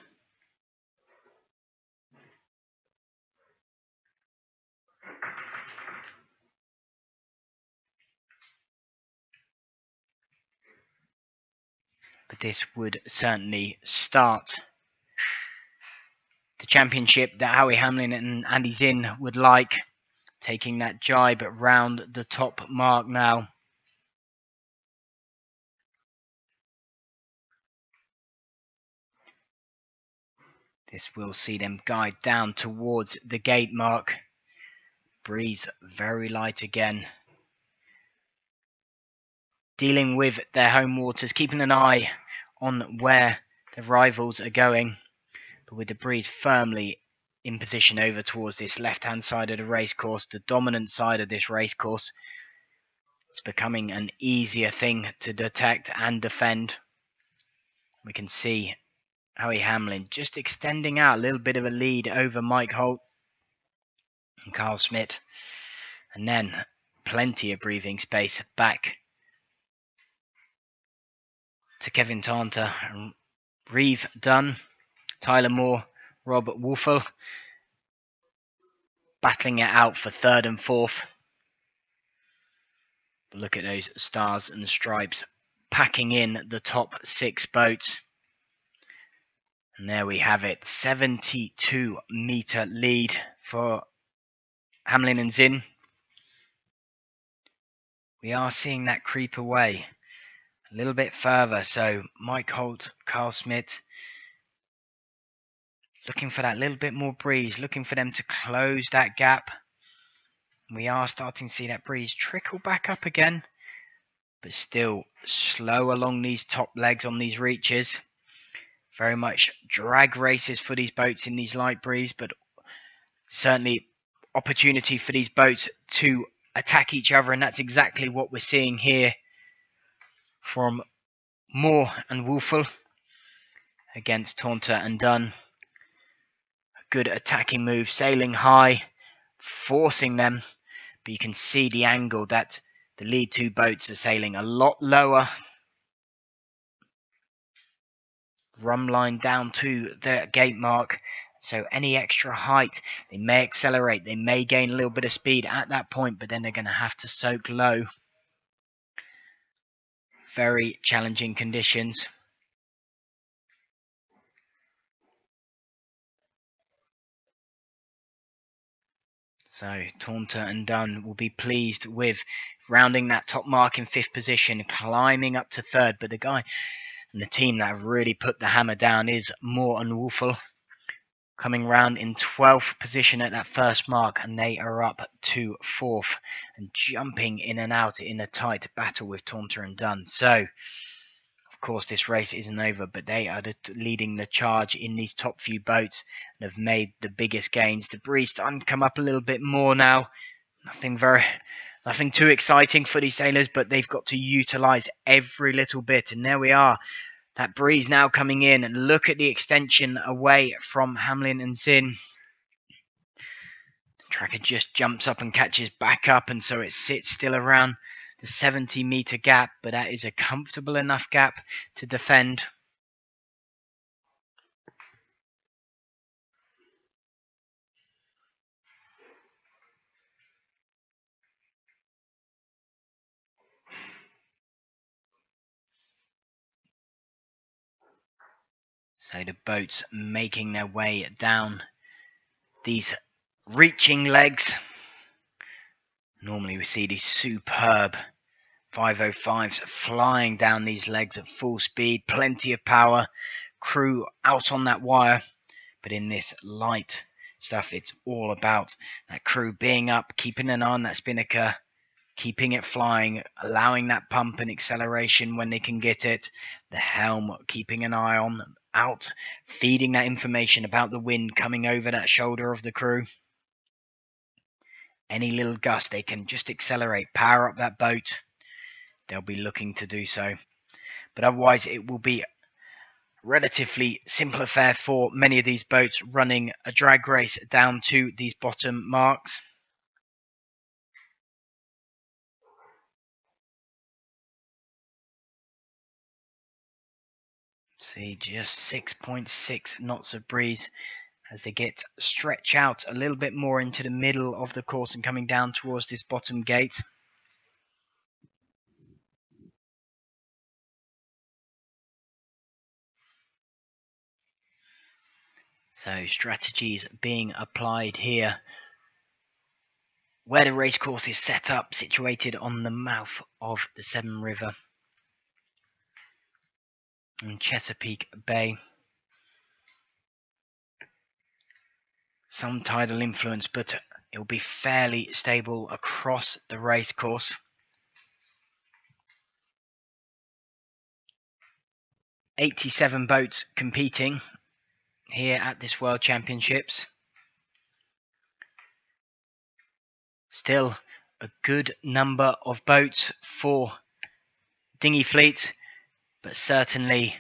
But this would certainly start the championship that Howie Hamlin and Andy Zinn would like, taking that jibe round the top mark now. This will see them guide down towards the gate mark. Breeze very light again. Dealing with their home waters, keeping an eye on where the rivals are going, but with the breeze firmly in position over towards this left-hand side of the racecourse, the dominant side of this racecourse. It's becoming an easier thing to detect and defend. We can see Howie Hamlin just extending out a little bit of a lead over Mike Holt and Carl Schmidt, and then plenty of breathing space back to Kevin Taunter, Reeve Dunn, Tyler Moore, Rob Wolfel battling it out for third and fourth. But look at those stars and stripes packing in the top 6 boats. And there we have it, 72-meter lead for Hamlin and Zinn. We are seeing that creep away a little bit further. So Mike Holt, Carl Schmidt, looking for that little bit more breeze, looking for them to close that gap. We are starting to see that breeze trickle back up again, but still slow along these top legs on these reaches. Very much drag races for these boats in these light breeze, but certainly opportunity for these boats to attack each other, and that's exactly what we're seeing here from Moore and Wolfel against Taunter and Dunn. A good attacking move, sailing high, forcing them, but you can see the angle that the lead 2 boats are sailing a lot lower. Rum line down to the gate mark, so any extra height, they may accelerate, they may gain a little bit of speed at that point, but then they're going to have to soak low. Very challenging conditions. So Taunter and Dunn will be pleased with rounding that top mark in 5th position, climbing up to 3rd, but the guy and the team that have really put the hammer down is Moore and Wolfel, coming round in 12th position at that first mark, and they are up to 4th and jumping in and out in a tight battle with Taunter and Dunn. So, of course, this race isn't over, but they are leading the charge in these top few boats and have made the biggest gains. The breeze starting to come up a little bit more now. Nothing too exciting for these sailors, but they've got to utilise every little bit. And there we are. That breeze now coming in, and look at the extension away from Hamlin and Zinn. The tracker just jumps up and catches back up, and so it sits still around the 70-meter gap, but that is a comfortable enough gap to defend. So the boats making their way down these reaching legs. Normally we see these superb 505s flying down these legs at full speed, plenty of power, crew out on that wire. But in this light stuff, it's all about that crew being up, keeping an eye on that spinnaker, keeping it flying, allowing that pump and acceleration when they can get it. The helm, keeping an eye on, out, feeding that information about the wind coming over that shoulder of the crew. Any little gust, they can just accelerate, power up that boat. They'll be looking to do so. But otherwise, it will be a relatively simple affair for many of these boats running a drag race down to these bottom marks. See, just 6.6 knots of breeze as they stretch out a little bit more into the middle of the course and coming down towards this bottom gate. So strategies being applied here, where the racecourse is set up, situated on the mouth of the Severn River in Chesapeake Bay. Some tidal influence, but it will be fairly stable across the racecourse. 87 boats competing here at this World Championships. Still a good number of boats for dinghy fleet, but certainly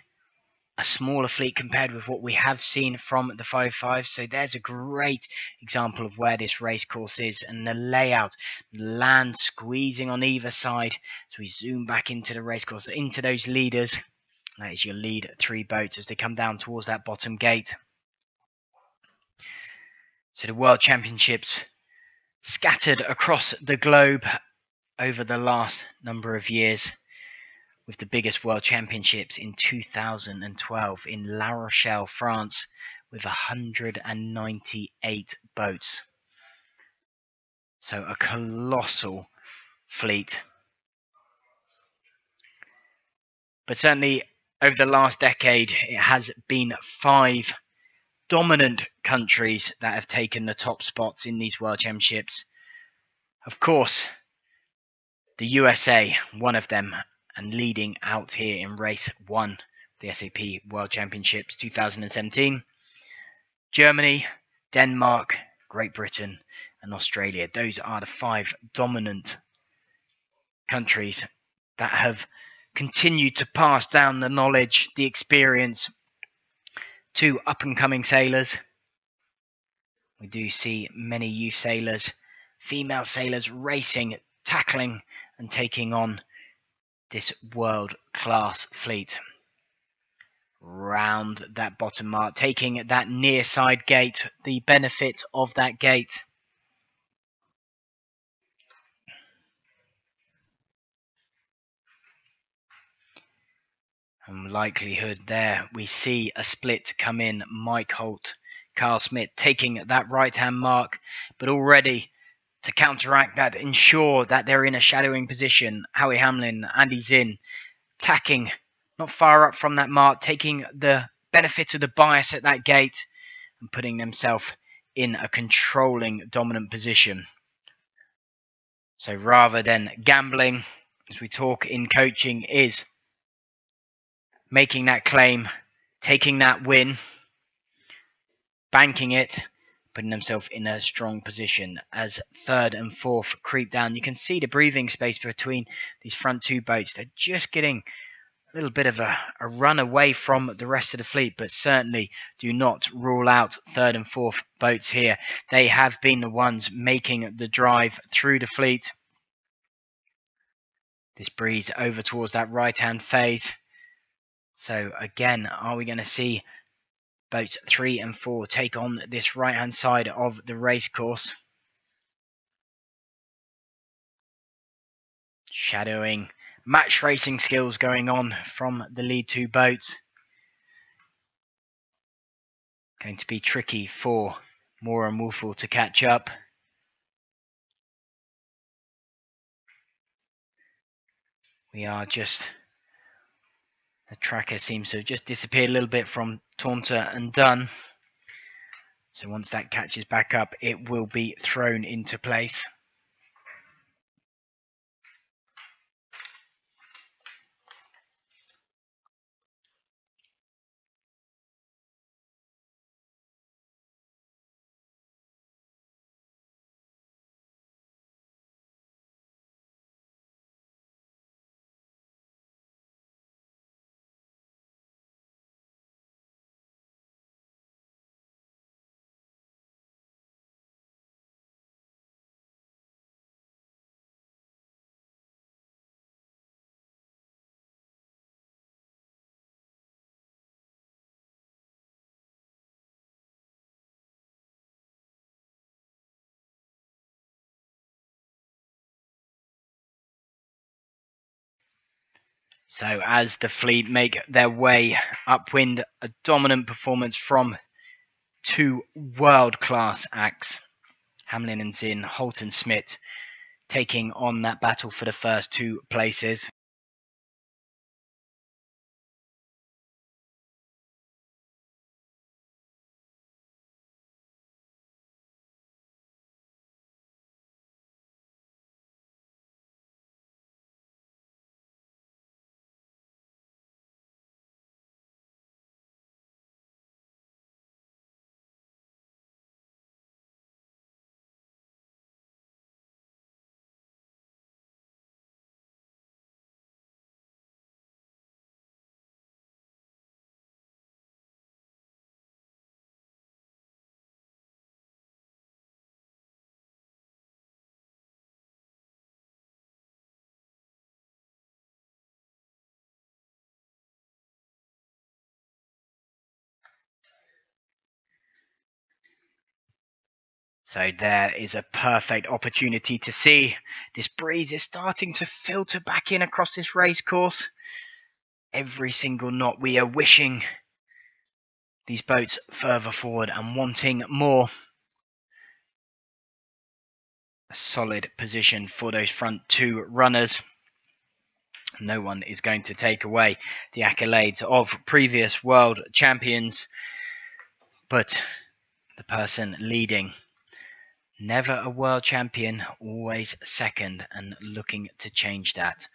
a smaller fleet compared with what we have seen from the 5.5. So there's a great example of where this race course is and the layout. Land squeezing on either side. So we zoom back into the race course, into those leaders. That is your lead 3 boats as they come down towards that bottom gate. So the World Championships scattered across the globe over the last number of years, with the biggest World Championships in 2012 in La Rochelle, France, with 198 boats. So a colossal fleet. But certainly over the last decade, it has been 5 dominant countries that have taken the top spots in these World Championships. Of course, the USA, one of them, and leading out here in race 1, the SAP World Championships 2017. Germany, Denmark, Great Britain, and Australia. Those are the 5 dominant countries that have continued to pass down the knowledge, the experience to up-and-coming sailors. We do see many youth sailors, female sailors racing, tackling, and taking on this world-class fleet. Round that bottom mark, taking that near side gate, the benefit of that gate. And likelihood there, we see a split come in. Mike Holt, Carl Smith taking that right-hand mark, but already to counteract that, ensure that they're in a shadowing position. Howie Hamlin, Andy Zinn, tacking not far up from that mark, taking the benefit of the bias at that gate and putting themselves in a controlling, dominant position. So rather than gambling, as we talk in coaching, is making that claim, taking that win, banking it, putting themselves in a strong position as 3rd and 4th creep down. You can see the breathing space between these front 2 boats. They're just getting a little bit of a run away from the rest of the fleet, but certainly do not rule out 3rd and 4th boats here. They have been the ones making the drive through the fleet. This breeze over towards that right-hand phase. So again, are we going to see boats 3 and 4 take on this right-hand side of the race course? Shadowing, match racing skills going on from the lead 2 boats. Going to be tricky for Moore and Wolfel to catch up. We are just... The tracker seems to have just disappeared a little bit from Taunter and Dunn. So once that catches back up, it will be thrown into place. So as the fleet make their way upwind, a dominant performance from 2 world-class acts, Hamlin and Zinn, Holt and Smith, taking on that battle for the first 2 places. So there is a perfect opportunity to see this breeze is starting to filter back in across this race course. Every single knot we are wishing these boats further forward and wanting more. A solid position for those front two runners. No one is going to take away the accolades of previous world champions, but the person leading, never a world champion, always second, and looking to change that.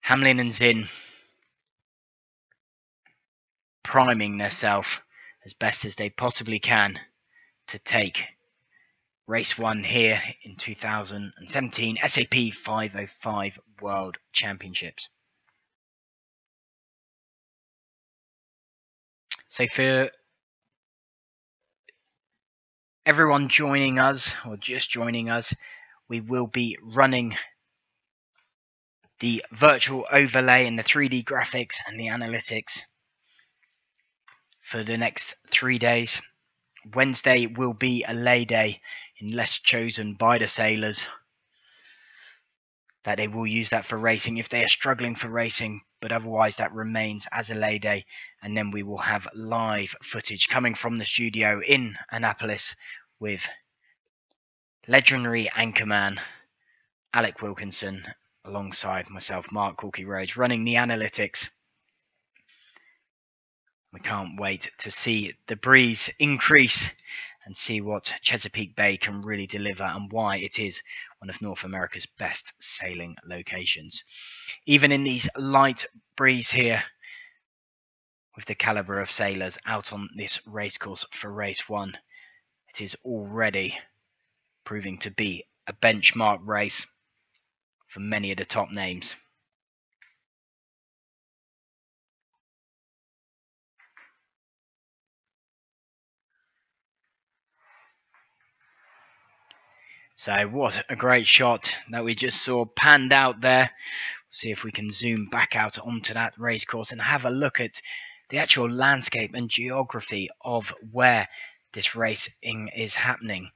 Hamlin and Zinn priming themselves as best as they possibly can to take race 1 here in 2017 SAP 505 World Championships. So for everyone joining us or just joining us, we will be running the virtual overlay and the 3D graphics and the analytics for the next 3 days. Wednesday will be a lay day unless chosen by the sailors, that they will use that for racing if they are struggling for racing, but otherwise that remains as a lay day. And then we will have live footage coming from the studio in Annapolis with legendary anchorman Alec Wilkinson alongside myself, Mark Corky Rhodes, running the analytics. We can't wait to see the breeze increase and see what Chesapeake Bay can really deliver and why it is one of North America's best sailing locations. Even in these light breeze here, with the caliber of sailors out on this racecourse for race 1, it is already proving to be a benchmark race for many of the top names. So what a great shot that we just saw panned out there. See if we can zoom back out onto that racecourse and have a look at the actual landscape and geography of where this racing is happening.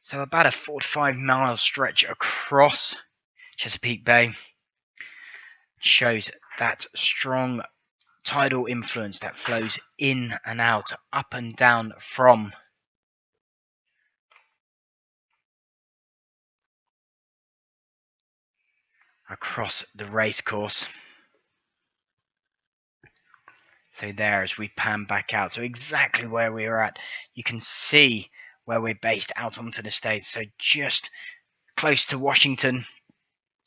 So about a 45-mile stretch across Chesapeake Bay shows that strong tidal influence that flows in and out, up and down from across the racecourse. So there, as we pan back out, so exactly where we are at, you can see where we're based out onto the States. So just close to Washington,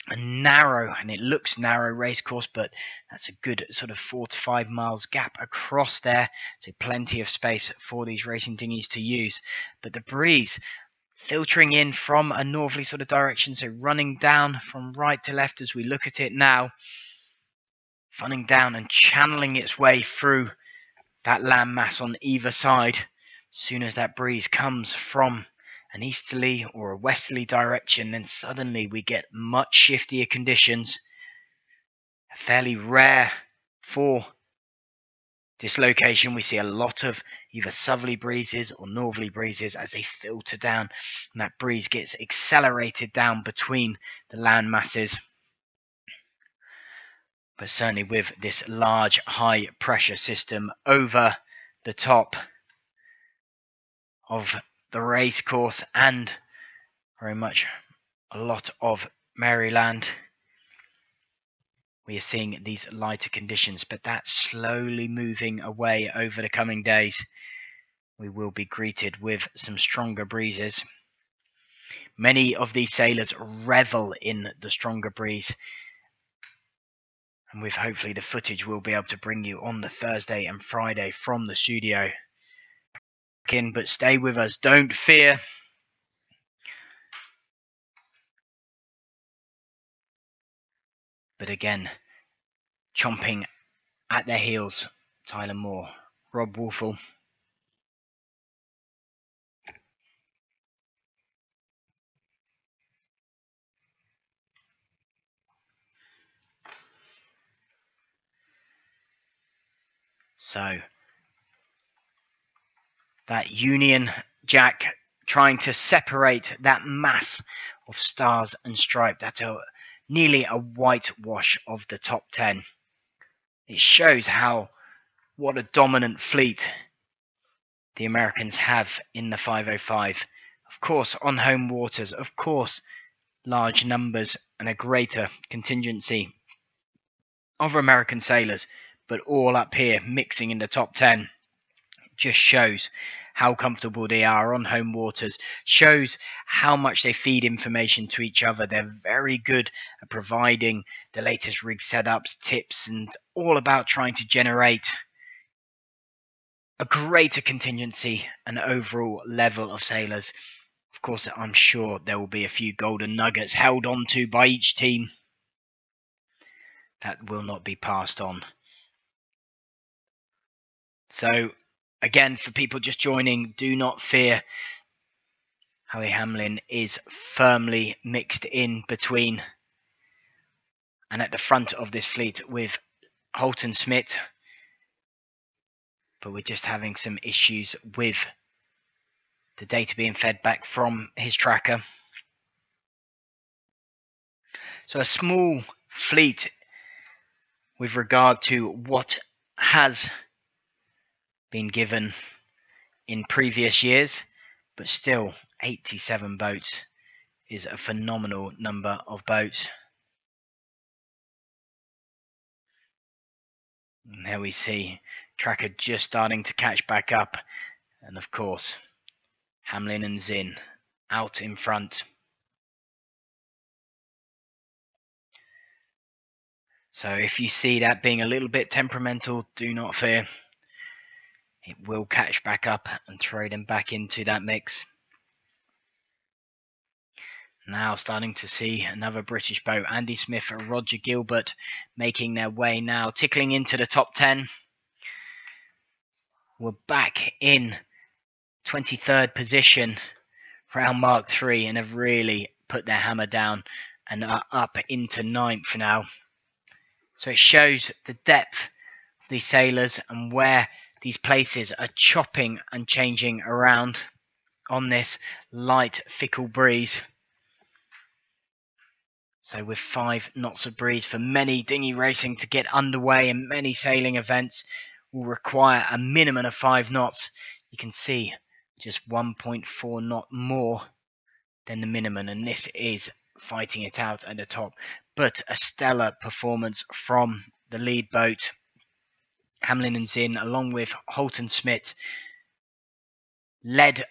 a narrow, and it looks narrow racecourse, but that's a good sort of 4 to 5 miles gap across there. So plenty of space for these racing dinghies to use. But the breeze filtering in from a northerly sort of direction, so running down from right to left as we look at it now, funning down and channeling its way through that land mass on either side. As soon as that breeze comes from an easterly or a westerly direction, then suddenly we get much shiftier conditions, fairly rare for this location. We see a lot of either southerly breezes or northerly breezes as they filter down, and that breeze gets accelerated down between the land masses. But certainly with this large high pressure system over the top of the race course and very much a lot of Maryland, we are seeing these lighter conditions, but that's slowly moving away over the coming days. We will be greeted with some stronger breezes. Many of these sailors revel in the stronger breeze, and with hopefully the footage we'll be able to bring you on the Thursday and Friday from the studio. But stay with us, don't fear. But again, chomping at their heels, Tyler Moore, Rob Woolfall. So that Union Jack trying to separate that mass of stars and stripe. That's nearly a whitewash of the top 10. It shows what a dominant fleet the Americans have in the 505. Of course, on home waters, of course, large numbers and a greater contingency of American sailors, but all up here mixing in the top 10 just shows how comfortable they are on home waters, shows how much they feed information to each other. They're very good at providing the latest rig setups, tips, and all about trying to generate a greater contingency and overall level of sailors. Of course, I'm sure there will be a few golden nuggets held on to by each team that will not be passed on. So, again, for people just joining, do not fear. Howie Hamlin is firmly mixed in between and at the front of this fleet with Holton Smith. But we're just having some issues with the data being fed back from his tracker. So a small fleet with regard to what has been given in previous years, but still 87 boats is a phenomenal number of boats. And there we see tracker just starting to catch back up, and of course Hamlin and Zinn out in front. So if you see that being a little bit temperamental, do not fear. It will catch back up and throw them back into that mix. Now starting to see another British boat, Andy Smith and Roger Gilbert, making their way now, tickling into the top 10. We're back in 23rd position for our Mark III and have really put their hammer down and are up into 9th now. So it shows the depth of these sailors and where these places are chopping and changing around on this light, fickle breeze. So with 5 knots of breeze for many dinghy racing to get underway and many sailing events will require a minimum of 5 knots. You can see just 1.4 knot more than the minimum, and this is fighting it out at the top. But a stellar performance from the lead boat, Hamlin and Zinn, along with Holton Smith, led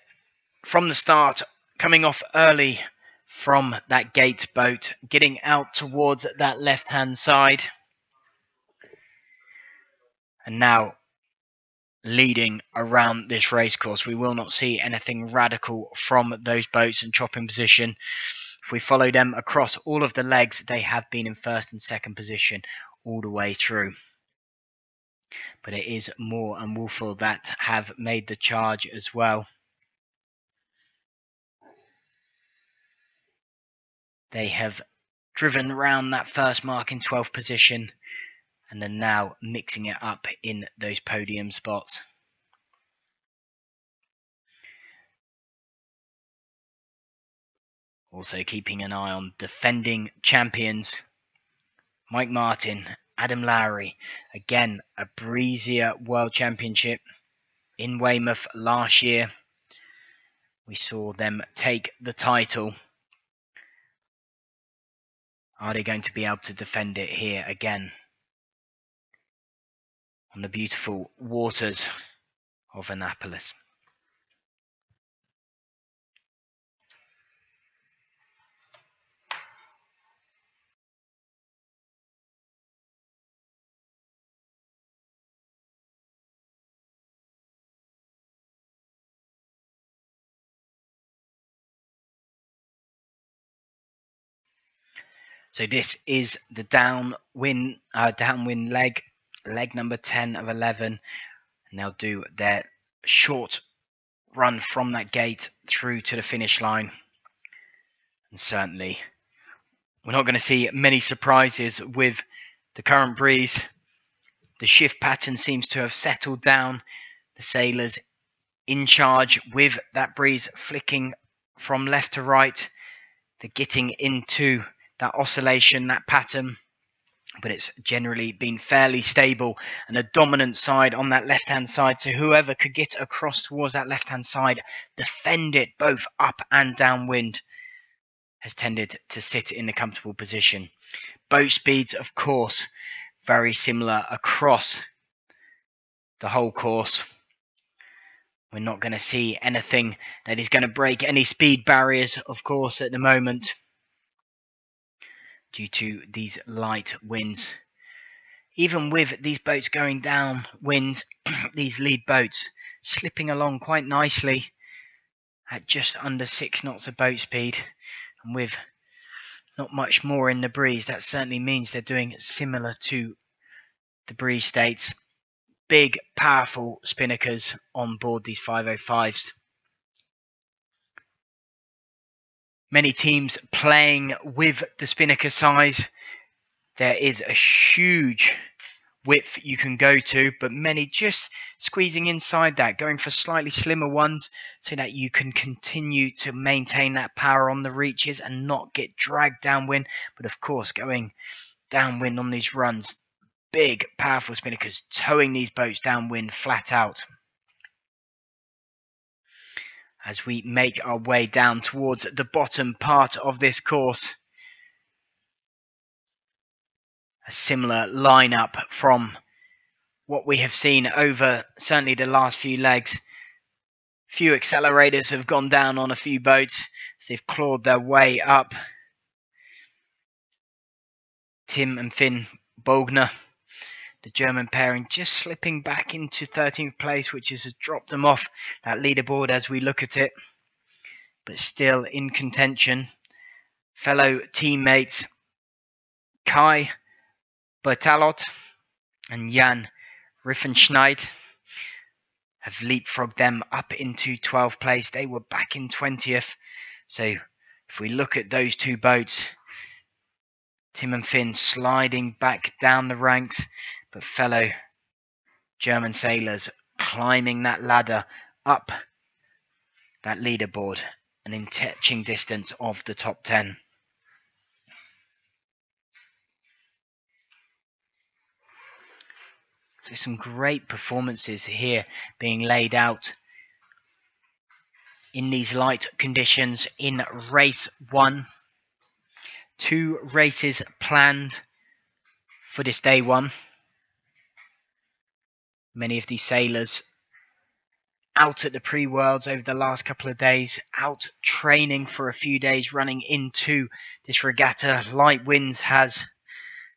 from the start, coming off early from that gate boat, getting out towards that left-hand side. And now leading around this race course. We will not see anything radical from those boats in chopping position. If we follow them across all of the legs, they have been in 1st and 2nd position all the way through. But it is Moore and Wolfell that have made the charge as well. They have driven around that first mark in 12th position and are now mixing it up in those podium spots. Also keeping an eye on defending champions, Mike Martin, Adam Lowry. Again, a breezier World Championship in Weymouth last year. We saw them take the title. Are they going to be able to defend it here again on the beautiful waters of Annapolis? So this is the downwind leg number 10 of 11. And they'll do their short run from that gate through to the finish line. And certainly we're not going to see many surprises with the current breeze. The shift pattern seems to have settled down. The sailors in charge with that breeze flicking from left to right. They're getting into that oscillation, that pattern, but it's generally been fairly stable and a dominant side on that left-hand side. So whoever could get across towards that left-hand side, defend it both up and downwind, has tended to sit in a comfortable position. Boat speeds, of course, very similar across the whole course. We're not going to see anything that is going to break any speed barriers, of course, at the moment, due to these light winds. Even with these boats going downwind, these lead boats slipping along quite nicely at just under 6 knots of boat speed, and with not much more in the breeze, that certainly means they're doing similar to the breeze states. Big, powerful spinnakers on board these 505s. Many teams playing with the spinnaker size. There is a huge width you can go to, but many just squeezing inside that, going for slightly slimmer ones so that you can continue to maintain that power on the reaches and not get dragged downwind. But of course, going downwind on these runs, big, powerful spinnakers towing these boats downwind flat out. As we make our way down towards the bottom part of this course, a similar lineup from what we have seen over certainly the last few legs. Few accelerators have gone down on a few boats as they've clawed their way up. Tim and Finn Bogner, the German pairing, just slipping back into 13th place, which has dropped them off that leaderboard as we look at it, but still in contention. Fellow teammates Kai Bertalot and Jan Riffenschneid have leapfrogged them up into 12th place. They were back in 20th. So if we look at those two boats, Tim and Finn sliding back down the ranks, but fellow German sailors climbing that ladder up that leaderboard and in touching distance of the top 10. So some great performances here being laid out in these light conditions in race 1. 2 races planned for this day 1. Many of these sailors out at the pre-worlds over the last couple of days, out training for a few days running into this regatta. Light winds has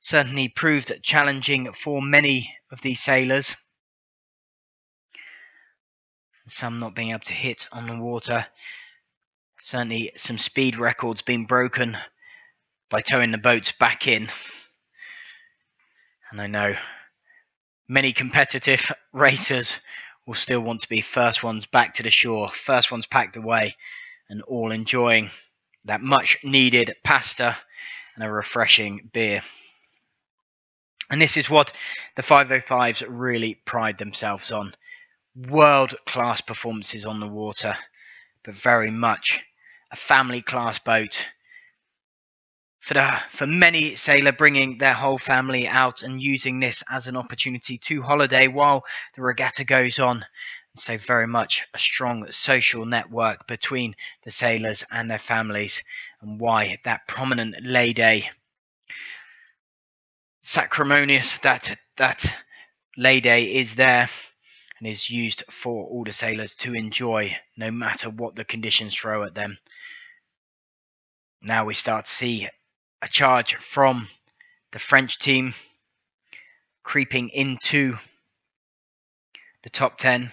certainly proved challenging for many of these sailors. Some not being able to hit on the water. Certainly some speed records being broken by towing the boats back in. And I know many competitive racers will still want to be first ones back to the shore, first ones packed away, and all enjoying that much needed pasta and a refreshing beer. And this is what the 505s really pride themselves on. World-class performances on the water, but very much a family-class boat. For many sailor bringing their whole family out and using this as an opportunity to holiday while the regatta goes on. And so very much a strong social network between the sailors and their families, and why that prominent lay day, sacrimonious, that lay day is there and is used for all the sailors to enjoy no matter what the conditions throw at them. Now we start to see a charge from the French team creeping into the top 10.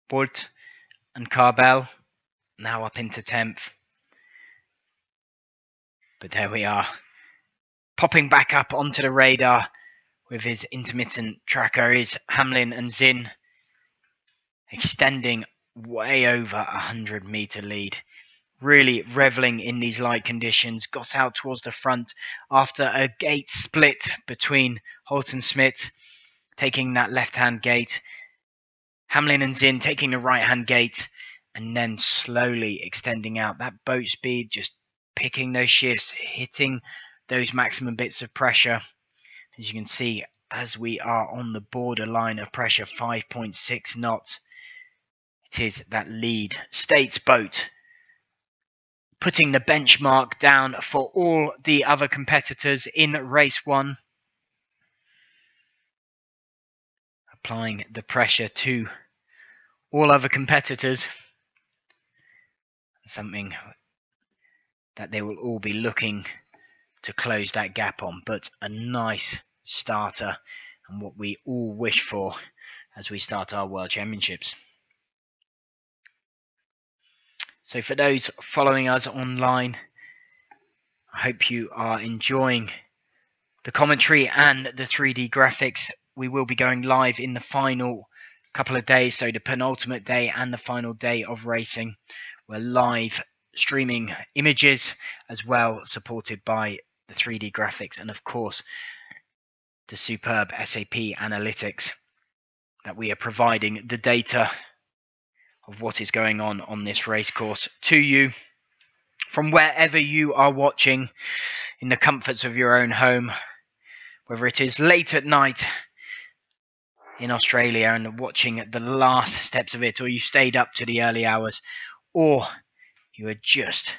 Bolt and Carbel now up into 10th. But there we are, popping back up onto the radar with his intermittent tracker is Hamlin and Zinn, extending way over 100-meter lead. Really reveling in these light conditions. Got out towards the front after a gate split between Holt and Smith, taking that left-hand gate. Hamlin and Zinn taking the right-hand gate and then slowly extending out. That boat speed, just picking those shifts, hitting those maximum bits of pressure. As you can see, as we are on the borderline of pressure, 5.6 knots. It is that lead States boat putting the benchmark down for all the other competitors in race 1. Applying the pressure to all other competitors. Something that they will all be looking to close that gap on. But a nice starter and what we all wish for as we start our World Championships. So for those following us online, I hope you are enjoying the commentary and the 3D graphics. We will be going live in the final couple of days, so the penultimate day and the final day of racing. We're live streaming images as well, supported by the 3D graphics and of course the superb SAP analytics that we are providing the data of what is going on this race course to you from wherever you are watching in the comforts of your own home, whether it is late at night in Australia and watching the last steps of it, or you stayed up to the early hours, or you are just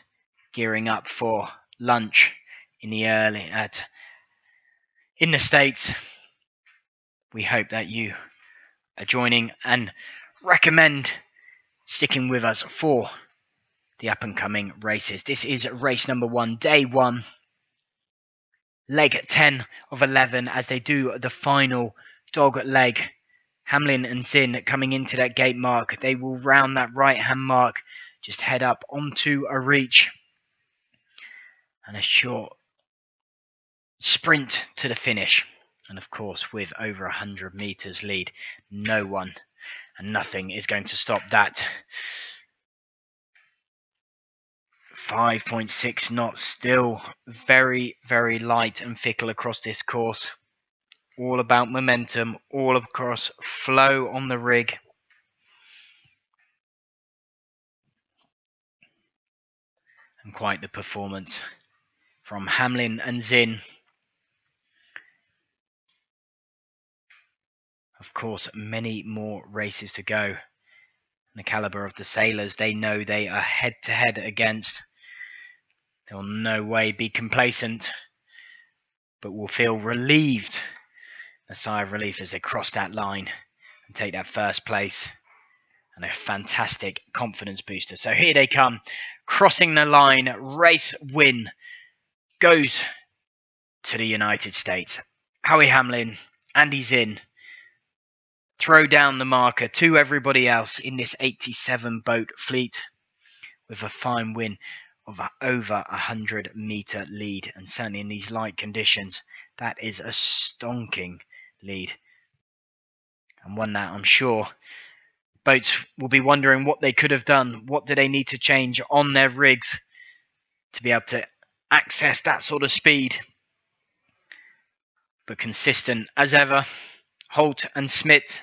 gearing up for lunch in the States. We hope that you are joining and recommend sticking with us for the up and coming races. This is race number 1, day 1, leg 10 of 11 as they do the final dog leg. Hamlin and Zinn coming into that gate mark. They will round that right hand mark, just head up onto a reach and a short sprint to the finish. And of course, with over 100 meters lead, no one and nothing is going to stop that. 5.6 knots, still very, very light and fickle across this course. All about momentum, all across flow on the rig. And quite the performance from Hamlin and Zinn. Of course, many more races to go. And the caliber of the sailors they know they are head-to-head against. They'll no way be complacent, but will feel relieved, a sigh of relief as they cross that line and take that first place. And a fantastic confidence booster. So here they come, crossing the line, race win goes to the United States. Howie Hamlin, Andy Zinn throw down the marker to everybody else in this 87 boat fleet with a fine win of over 100 meter lead, and certainly in these light conditions that is a stonking lead, and one that I'm sure boats will be wondering what they could have done, what do they need to change on their rigs to be able to access that sort of speed. But consistent as ever, Holt and Smith,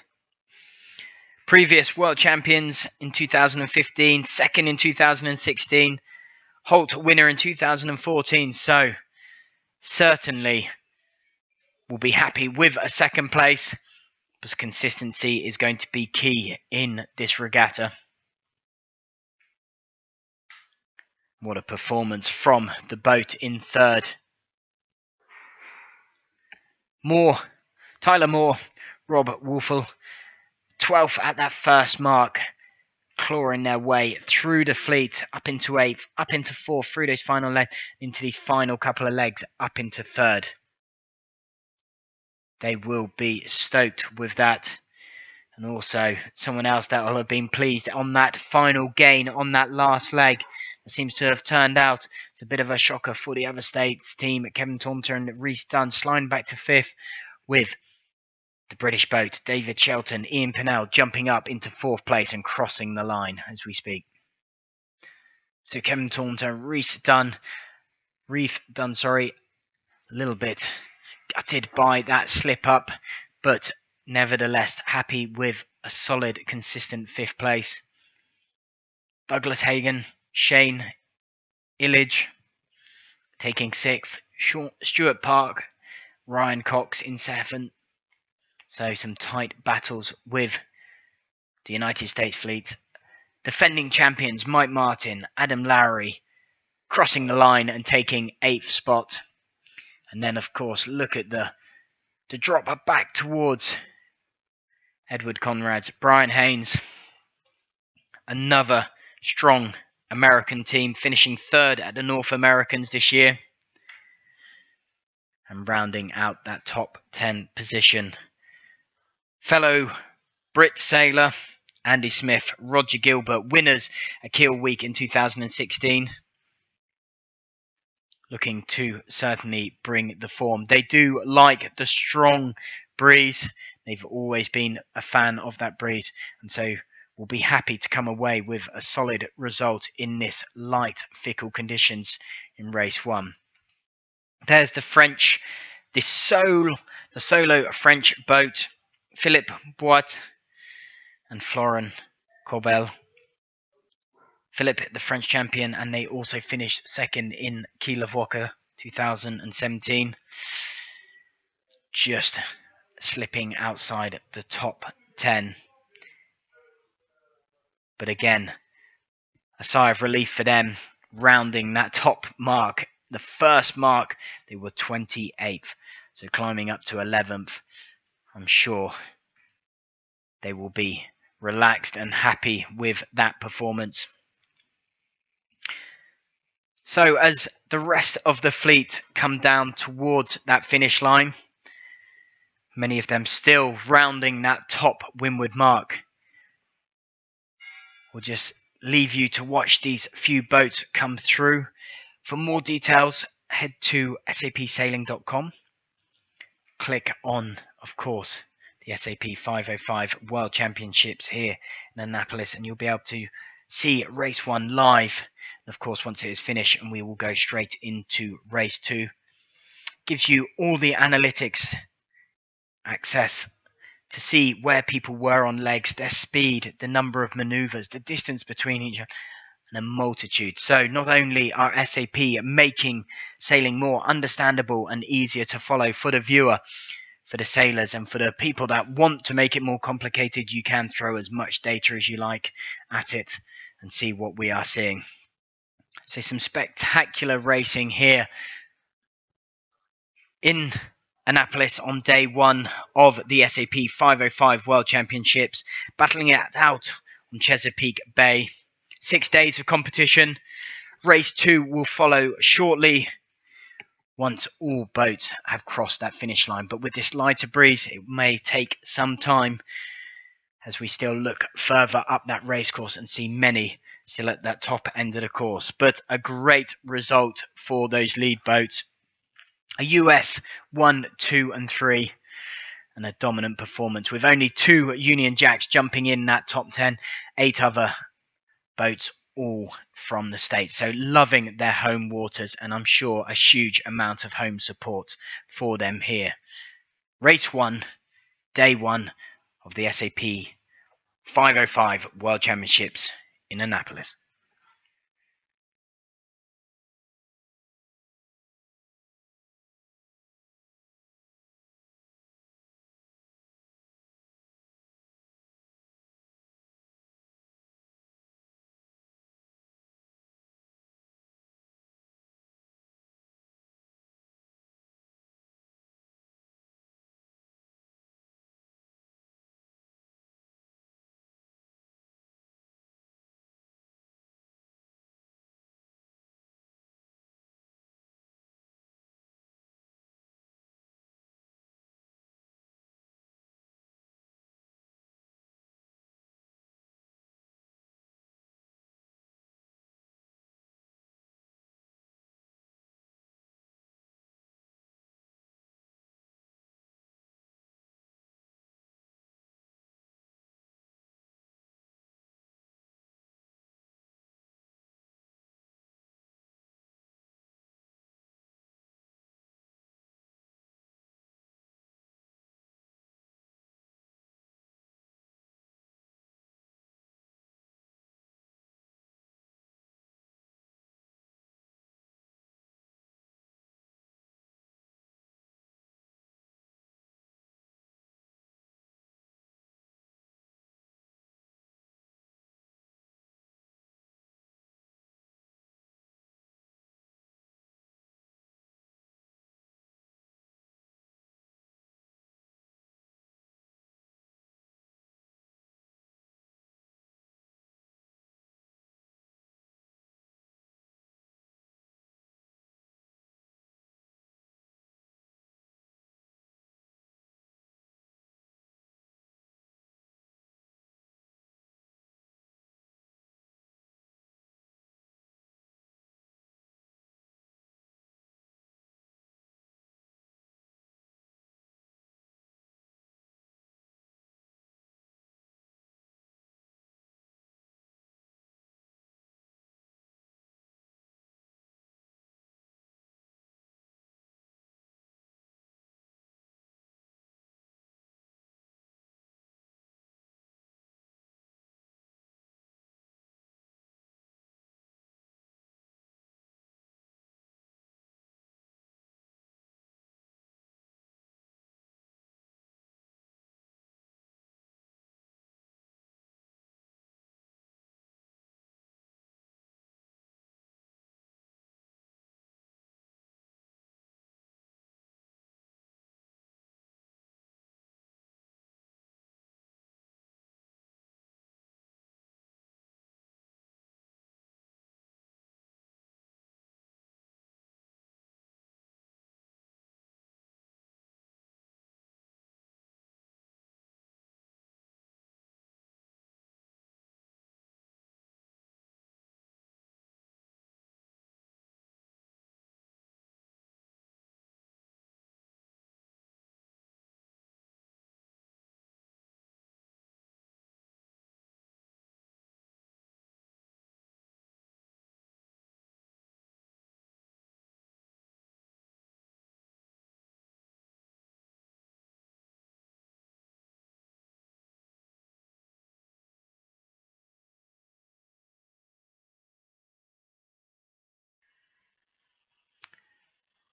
previous world champions in 2015, second in 2016, Holt winner in 2014, so certainly will be happy with a second place, but consistency is going to be key in this regatta. What a performance from the boat in third. Tyler Moore, Rob Wolfel, 12th at that first mark, clawing their way through the fleet, up into 8th, up into 4th, through those final legs, into these final couple of legs, up into 3rd. They will be stoked with that. And also someone else that will have been pleased on that final gain on that last leg. It seems to have turned out. It's a bit of a shocker for the other states team. Kevin Taunter and Rhys Dunn sliding back to 5th, with the British boat, David Shelton, Ian Pennell jumping up into 4th place and crossing the line as we speak. So Kevin Taunter, Rhys Dunn, a little bit gutted by that slip up, but nevertheless happy with a solid, consistent 5th place. Douglas Hagen, Shane Illage taking 6th. Stuart Park, Ryan Cox in 7th. So some tight battles with the United States fleet. Defending champions Mike Martin, Adam Lowry crossing the line and taking 8th spot. And then, of course, look at the drop back towards Edward Conrad's Brian Haynes. Another strong American team, finishing 3rd at the North Americans this year. And rounding out that top 10 position, fellow Brit sailor Andy Smith, Roger Gilbert, winners at Kiel Week in 2016. Looking to certainly bring the form. They do like the strong breeze. They've always been a fan of that breeze, and so will be happy to come away with a solid result in this light, fickle conditions in race 1. There's the French, the solo French boat, Philippe Boit and Florent Corbel. Philippe, the French champion, and they also finished 2nd in Kiel 2017. Just slipping outside the top 10. But again, a sigh of relief for them, rounding that top mark. The first mark, they were 28th. So climbing up to 11th, I'm sure they will be relaxed and happy with that performance. So as the rest of the fleet come down towards that finish line, many of them still rounding that top windward mark, we'll just leave you to watch these few boats come through. For more details, head to sapsailing.com. Click on, of course, the SAP 505 World Championships here in Annapolis, and you'll be able to see race 1 live. Of course, once it is finished, and we will go straight into race 2. Gives you all the analytics access to see where people were on legs, their speed, the number of maneuvers, the distance between each other, and a multitude. So not only are SAP making sailing more understandable and easier to follow for the viewer, for the sailors, and for the people that want to make it more complicated, you can throw as much data as you like at it and see what we are seeing. So some spectacular racing here in Annapolis on day 1 of the SAP 505 World Championships, battling it out on Chesapeake Bay. 6 days of competition. Race 2 will follow shortly once all boats have crossed that finish line. But with this lighter breeze, it may take some time as we still look further up that race course and see many still at that top end of the course. But a great result for those lead boats. A US 1, 2 and 3, and a dominant performance with only 2 Union Jacks jumping in that top 10, 8 other boats all from the States. So loving their home waters, and I'm sure a huge amount of home support for them here. Race 1, day 1 of the SAP 505 World Championships in Annapolis.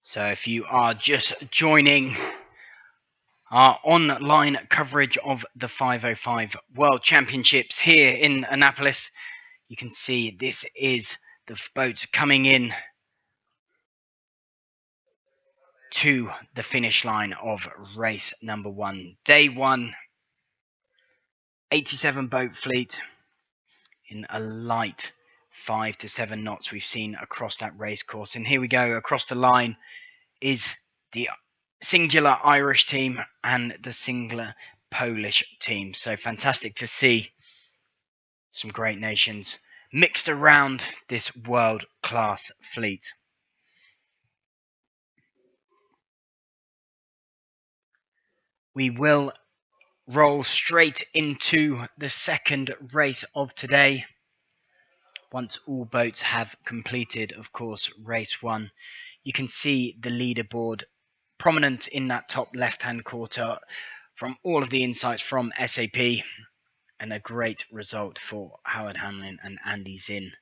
So if you are just joining our online coverage of the 505 World Championships here in Annapolis, you can see this is the boats coming in to the finish line of race number 1. Day 1, 87 boat fleet in a light 5 to 7 knots we've seen across that race course. And here we go, across the line is the singular Irish team and the singular Polish team. So fantastic to see some great nations mixed around this world-class fleet. We will roll straight into the second race of today. Once all boats have completed, of course, race 1, you can see the leaderboard prominent in that top left-hand quarter from all of the insights from SAP, and a great result for Howard Hamlin and Andy Zinn,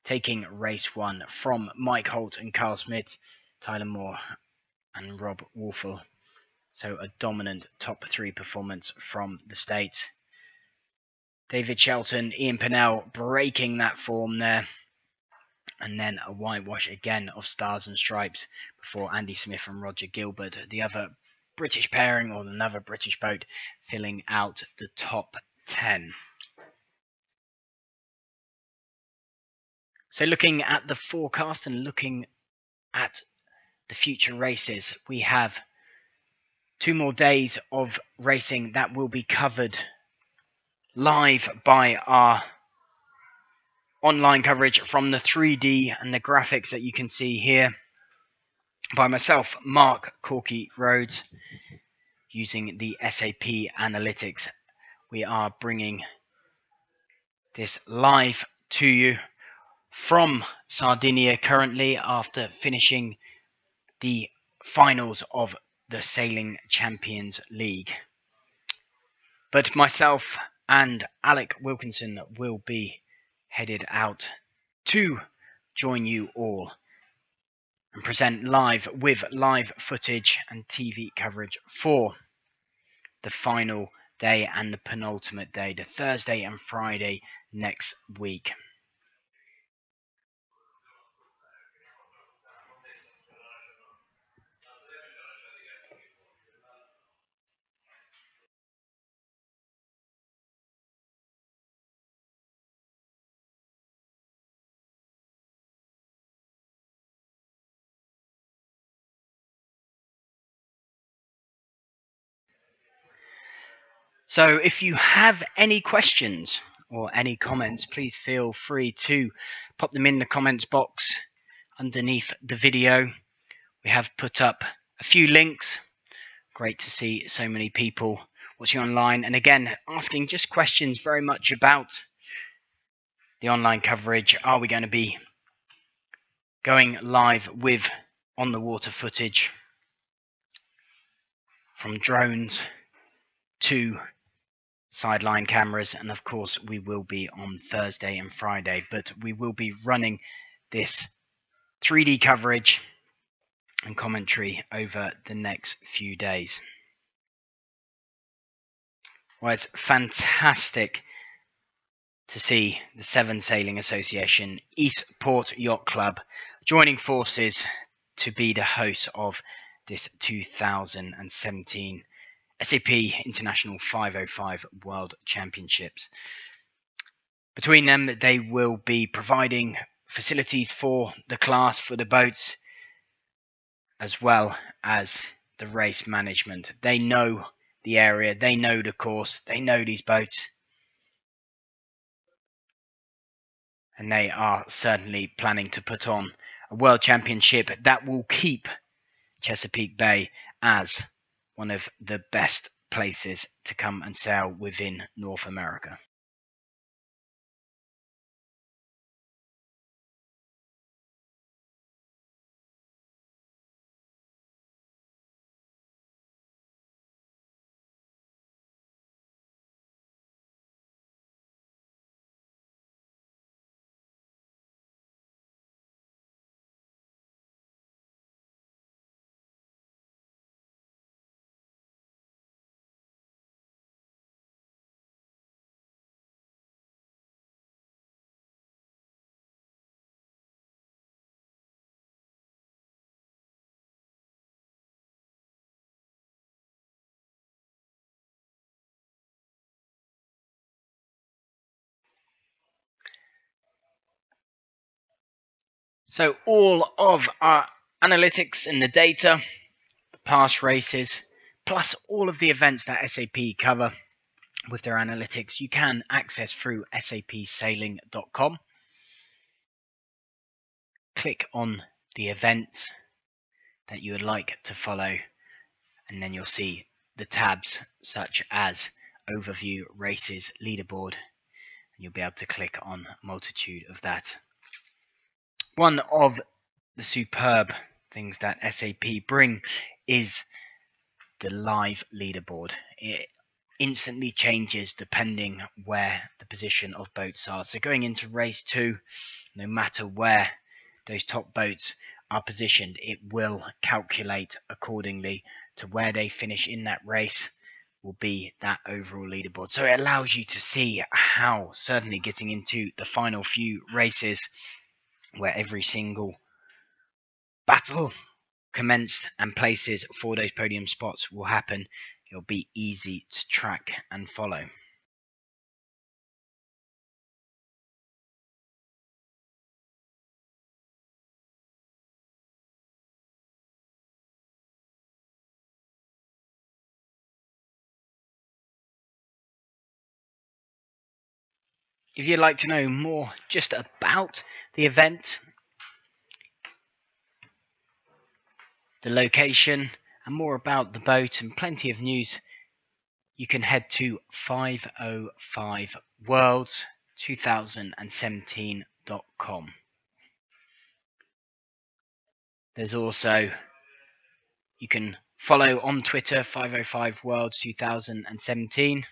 taking race 1 from Mike Holt and Carl Smith, Tyler Moore and Rob Wolfel. So a dominant top 3 performance from the States. David Shelton, Ian Pennell breaking that form there. And then a whitewash again of Stars and Stripes before Andy Smith and Roger Gilbert, the other British pairing or another British boat, filling out the top 10. So looking at the forecast and looking at the future races, we have 2 more days of racing that will be covered live by our online coverage from the 3D and the graphics that you can see here by myself, Mark Corky Rhodes, using the SAP Analytics. We are bringing this live to you from Sardinia currently after finishing the finals of the Sailing Champions League. But myself and Alec Wilkinson will be headed out to join you all and present live with live footage and TV coverage for the final day and the penultimate day, the Thursday and Friday next week. So if you have any questions or any comments, please feel free to pop them in the comments box underneath the video. We have put up a few links. Great to see so many people watching online. And again, asking just questions very much about the online coverage. Are we going to be going live with on the water footage from drones to sideline cameras? And of course we will be on Thursday and Friday, but we will be running this 3D coverage and commentary over the next few days. Well, it's fantastic to see the Severn Sailing Association Eastport Yacht Club joining forces to be the host of this 2017 SAP International 505 World Championships. Between them, they will be providing facilities for the class, for the boats, as well as the race management. They know the area, they know the course, they know these boats, and they are certainly planning to put on a World Championship that will keep Chesapeake Bay as one of the best places to come and sail within North America. So all of our analytics and the data, the past races, plus all of the events that SAP cover with their analytics, you can access through sapsailing.com. Click on the events that you would like to follow, and then you'll see the tabs such as overview, races, leaderboard, and you'll be able to click on a multitude of that. One of the superb things that SAP bring is the live leaderboard. It instantly changes depending where the position of boats are. So going into race 2, no matter where those top boats are positioned, it will calculate accordingly to where they finish in that race will be that overall leaderboard. So it allows you to see how, certainly getting into the final few races where every single battle commenced and places for those podium spots will happen, it'll be easy to track and follow. If you'd like to know more just about the event, the location, and more about the boat and plenty of news, you can head to 505worlds2017.com. There's also, you can follow on Twitter 505worlds2017,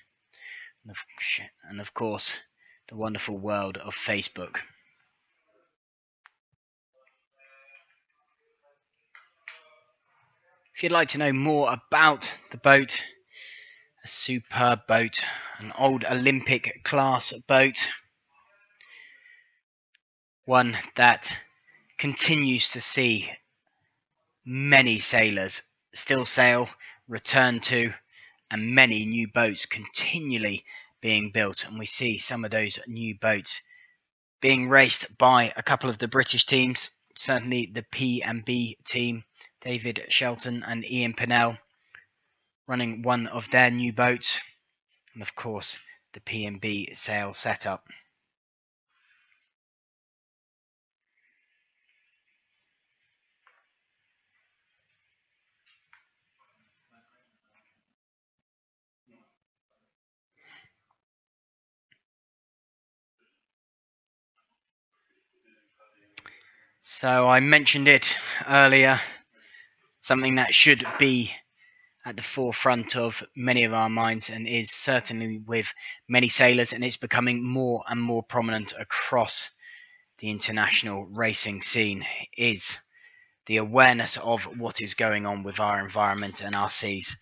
and of course the wonderful world of Facebook. If you'd like to know more about the boat, a superb boat, an old Olympic class boat, one that continues to see many sailors still sail, return to, and many new boats continually being built. And we see some of those new boats being raced by a couple of the British teams, certainly the P&B team, David Shelton and Ian Pennell running one of their new boats, and of course the P&B sail setup. So I mentioned it earlier, something that should be at the forefront of many of our minds and is certainly with many sailors, and it's becoming more and more prominent across the international racing scene, is the awareness of what is going on with our environment and our seas.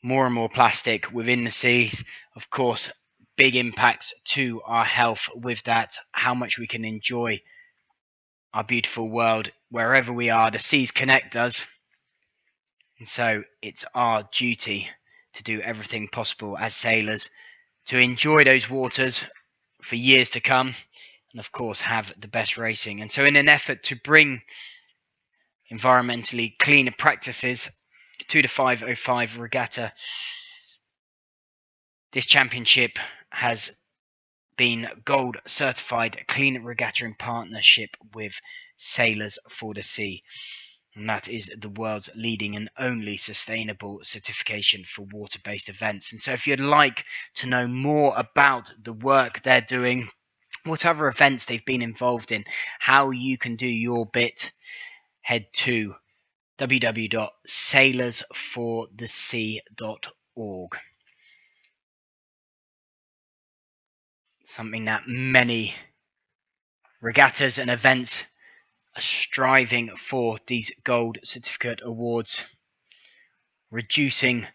More and more plastic within the seas, of course, big impacts to our health with that, how much we can enjoy our beautiful world wherever we are. The seas connect us, and so it's our duty to do everything possible as sailors to enjoy those waters for years to come, and of course have the best racing. And so in an effort to bring environmentally cleaner practices to the 505 regatta, this championship has been gold certified clean regatta in partnership with Sailors for the Sea, and that is the world's leading and only sustainable certification for water-based events. And so if you'd like to know more about the work they're doing, what other events they've been involved in, how you can do your bit, head to www.sailorsforthesea.org. Something that many regattas and events are striving for, these gold certificate awards, reducing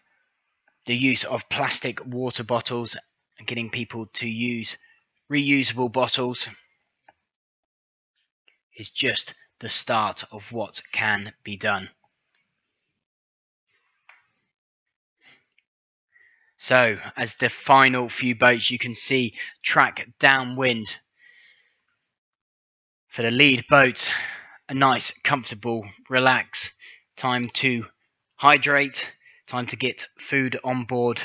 the use of plastic water bottles and getting people to use reusable bottles is just the start of what can be done. So as the final few boats you can see track downwind For the lead boat, a nice, comfortable, relax, time to hydrate, time to get food on board,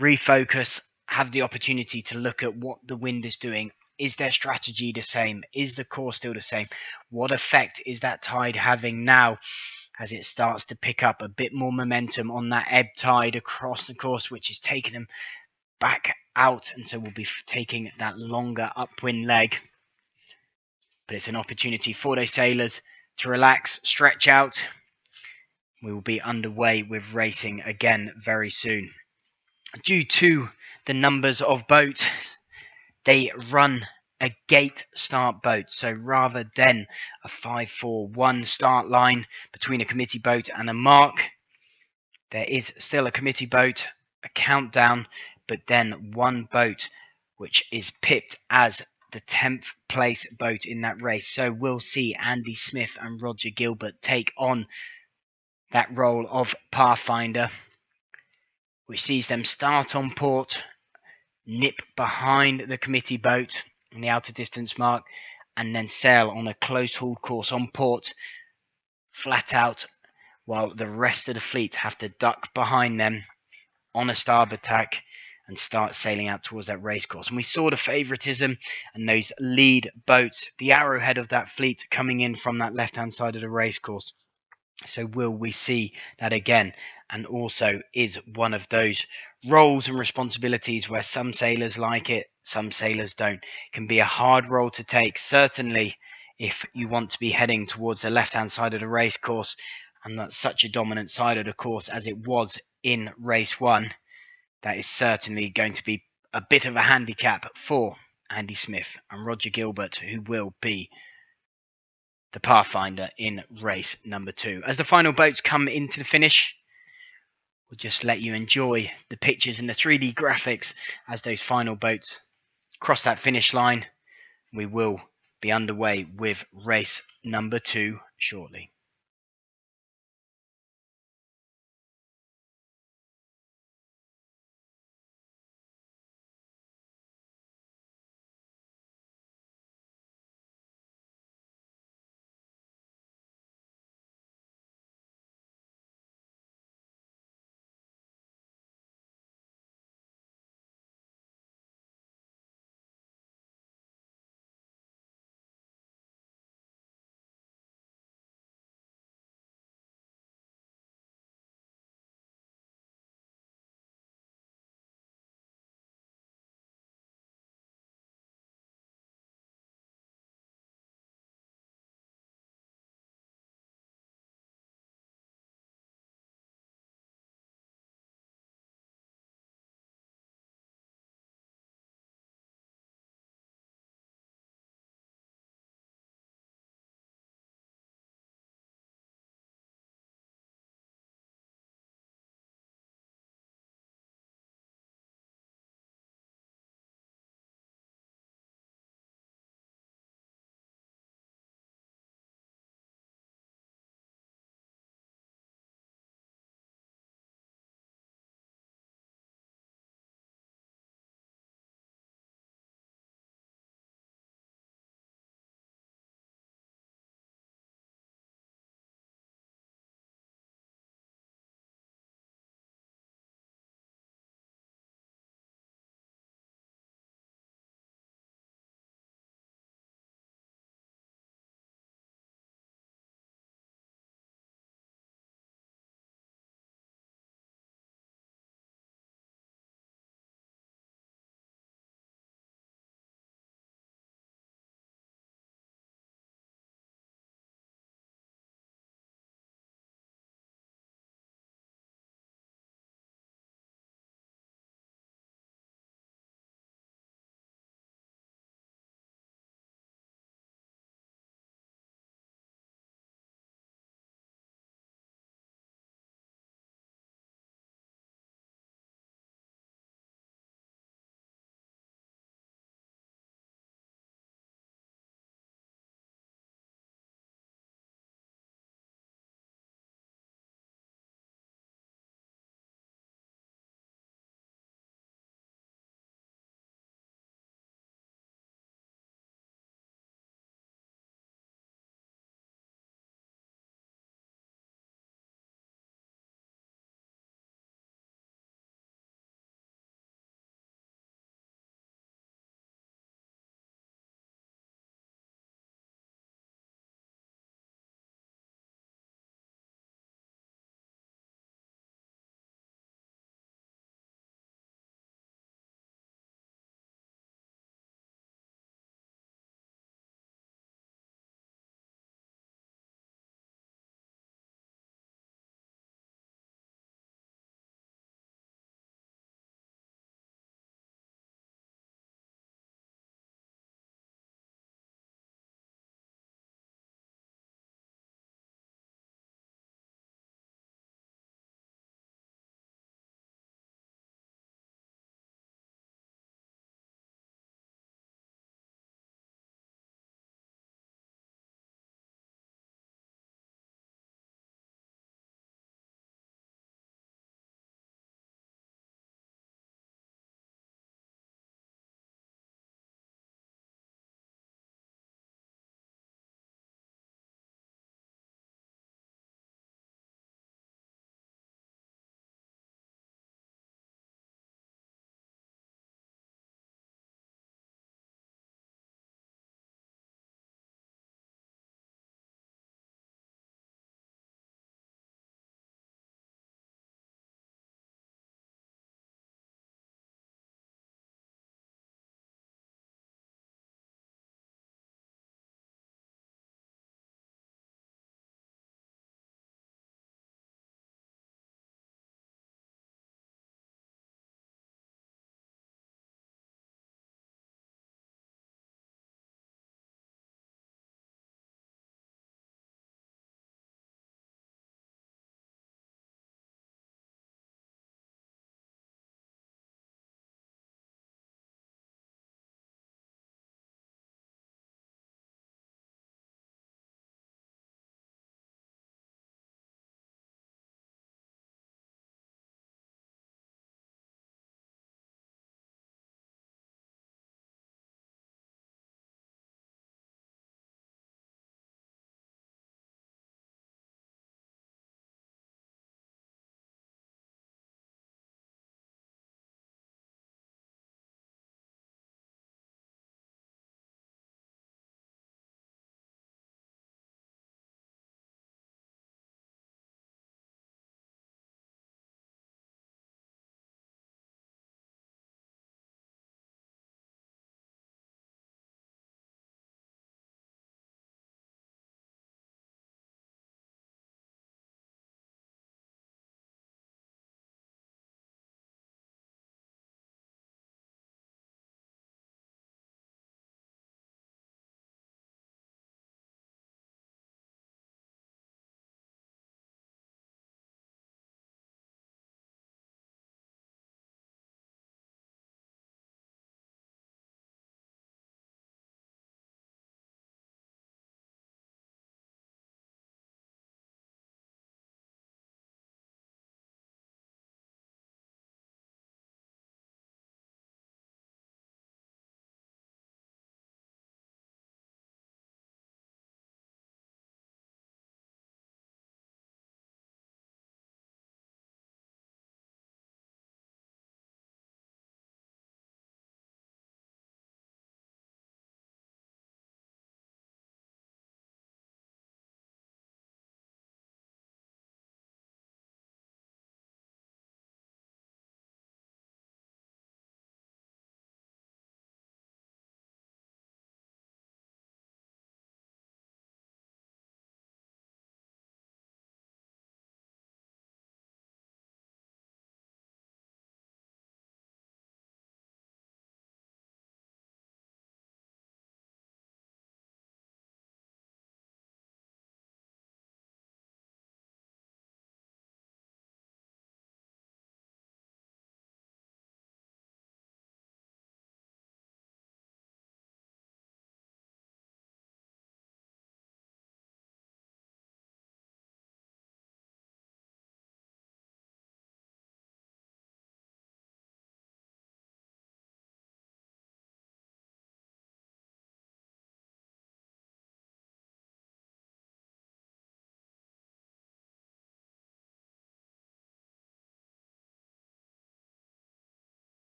refocus, have the opportunity to look at what the wind is doing. Is their strategy the same? Is the course still the same? What effect is that tide having now as it starts to pick up a bit more momentum on that ebb tide across the course, which is taking them back out, and so we'll be taking that longer upwind leg. But it's an opportunity for those sailors to relax, stretch out. We will be underway with racing again very soon. Due to the numbers of boats, they run a gate start boat. So rather than a 5-4-1 start line between a committee boat and a mark, there is still a committee boat, a countdown, but then one boat which is pipped as the 10th place boat in that race. So we'll see Andy Smith and Roger Gilbert take on that role of Pathfinder, which sees them start on port, nip behind the committee boat on the outer distance mark, and then sail on a close hauled course on port, flat out, while the rest of the fleet have to duck behind them on a starboard tack and start sailing out towards that race course. And we saw the favoritism and those lead boats, the arrowhead of that fleet coming in from that left-hand side of the race course. So will we see that again? And also is one of those roles and responsibilities where some sailors like it, some sailors don't. It can be a hard role to take, certainly if you want to be heading towards the left-hand side of the race course, and that's such a dominant side of the course as it was in race 1. That is certainly going to be a bit of a handicap for Andy Smith and Roger Gilbert, who will be the Pathfinder in race number 2. As the final boats come into the finish, we'll just let you enjoy the pictures and the 3D graphics as those final boats cross that finish line. We will be underway with race number 2 shortly.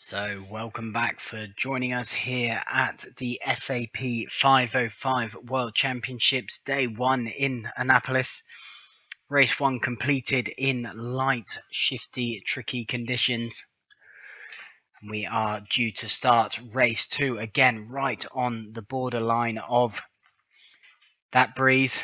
So, welcome back for joining us here at the SAP 505 World Championships Day 1 in Annapolis. Race 1 completed in light, shifty, tricky conditions. We are due to start Race 2 again right on the borderline of that breeze.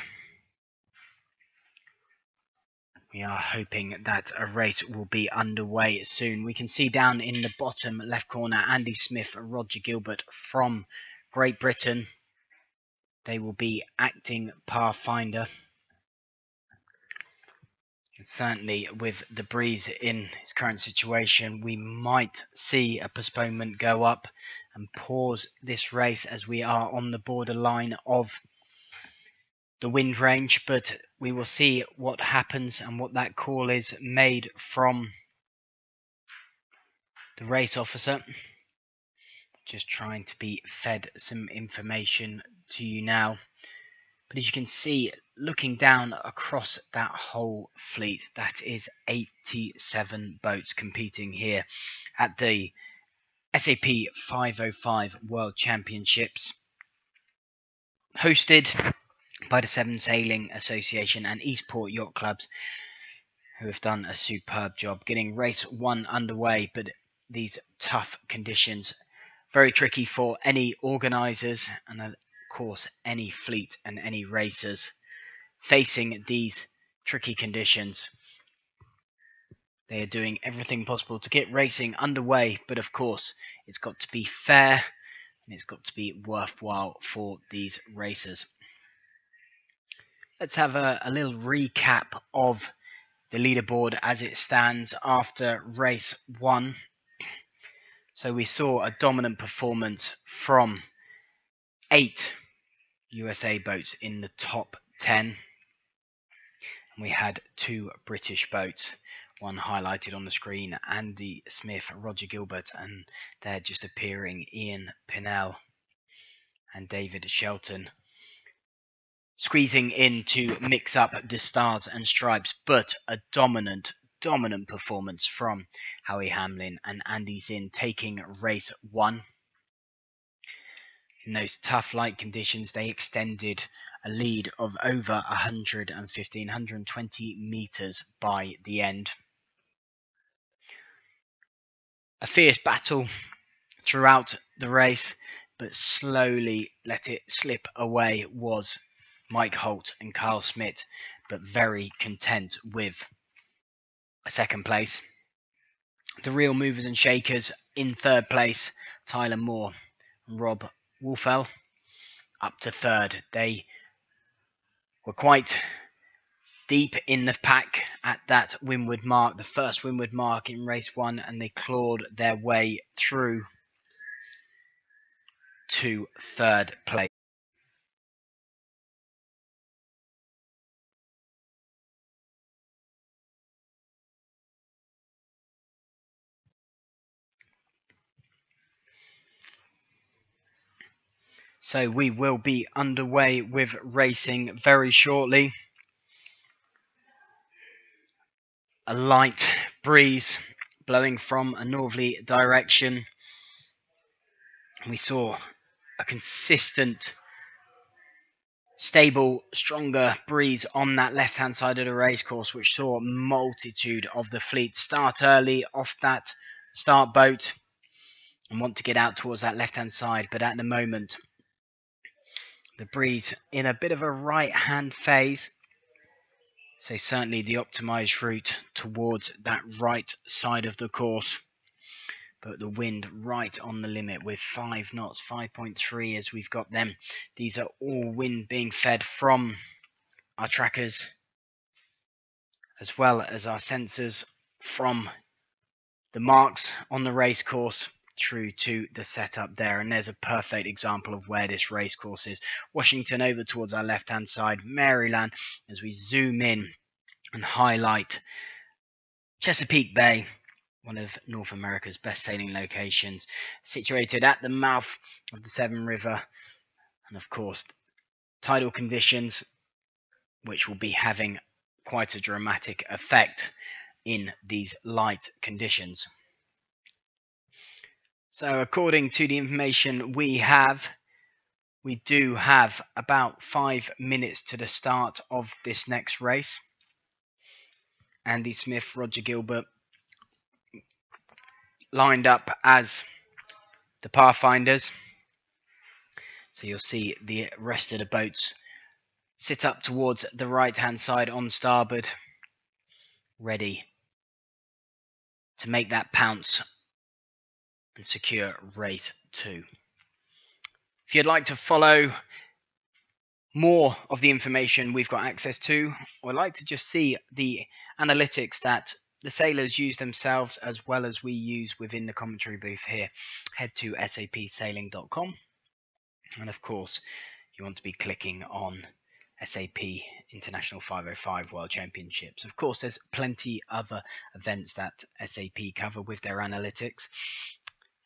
We are hoping that a race will be underway soon. We can see down in the bottom left corner Andy Smith and Roger Gilbert from Great Britain. They will be acting pathfinder. And certainly with the breeze in its current situation, we might see a postponement go up and pause this race as we are on the borderline of the wind range, but we will see what happens and what that call is made from the race officer. Just trying to be fed some information to you now. But as you can see, looking down across that whole fleet, that is 87 boats competing here at the SAP 505 World Championships, hosted by the Severn Sailing Association and Eastport Yacht Clubs, who have done a superb job getting race 1 underway. But these tough conditions, very tricky for any organisers and of course any fleet and any racers facing these tricky conditions. They are doing everything possible to get racing underway, but of course it's got to be fair and it's got to be worthwhile for these racers. Let's have a little recap of the leaderboard as it stands after race 1. So we saw a dominant performance from 8 USA boats in the top 10. We had 2 British boats, one highlighted on the screen, Andy Smith, Roger Gilbert, and they're just appearing, Ian Pinnell and David Shelton, squeezing in to mix up the stars and stripes, but a dominant performance from Howie Hamlin and Andy Zinn taking race 1. In those tough light conditions, they extended a lead of over 120 meters by the end. A fierce battle throughout the race, but slowly let it slip away was Mike Holt and Carl Schmidt, but very content with a second place. The real movers and shakers in third place, Tyler Moore and Rob Wolfell, up to third. They were quite deep in the pack at that windward mark, the first windward mark in race 1, and they clawed their way through to third place. So we will be underway with racing very shortly. A light breeze blowing from a northerly direction. We saw a consistent, stable, stronger breeze on that left-hand side of the racecourse, which saw a multitude of the fleet start early off that start boat and want to get out towards that left-hand side. But at the moment, the breeze in a bit of a right-hand phase. So certainly the optimized route towards that right side of the course. But the wind right on the limit with 5 knots, 5.3 as we've got them. These are all wind being fed from our trackers as well as our sensors from the marks on the race course through to the setup there. And there's a perfect example of where this race course is. Washington over towards our left hand side, Maryland, as we zoom in and highlight Chesapeake Bay, one of North America's best sailing locations, situated at the mouth of the Severn River, and of course tidal conditions which will be having quite a dramatic effect in these light conditions. So according to the information we do have about 5 minutes to the start of this next race. Andy Smith, Roger Gilbert lined up as the pathfinders. So you'll see the rest of the boats sit up towards the right hand side on starboard, ready to make that pounce and secure race 2. If you'd like to follow more of the information we've got access to, or like to just see the analytics that the sailors use themselves as well as we use within the commentary booth here, head to sapsailing.com. And of course, you want to be clicking on SAP International 505 World Championships. Of course, there's plenty other events that SAP cover with their analytics.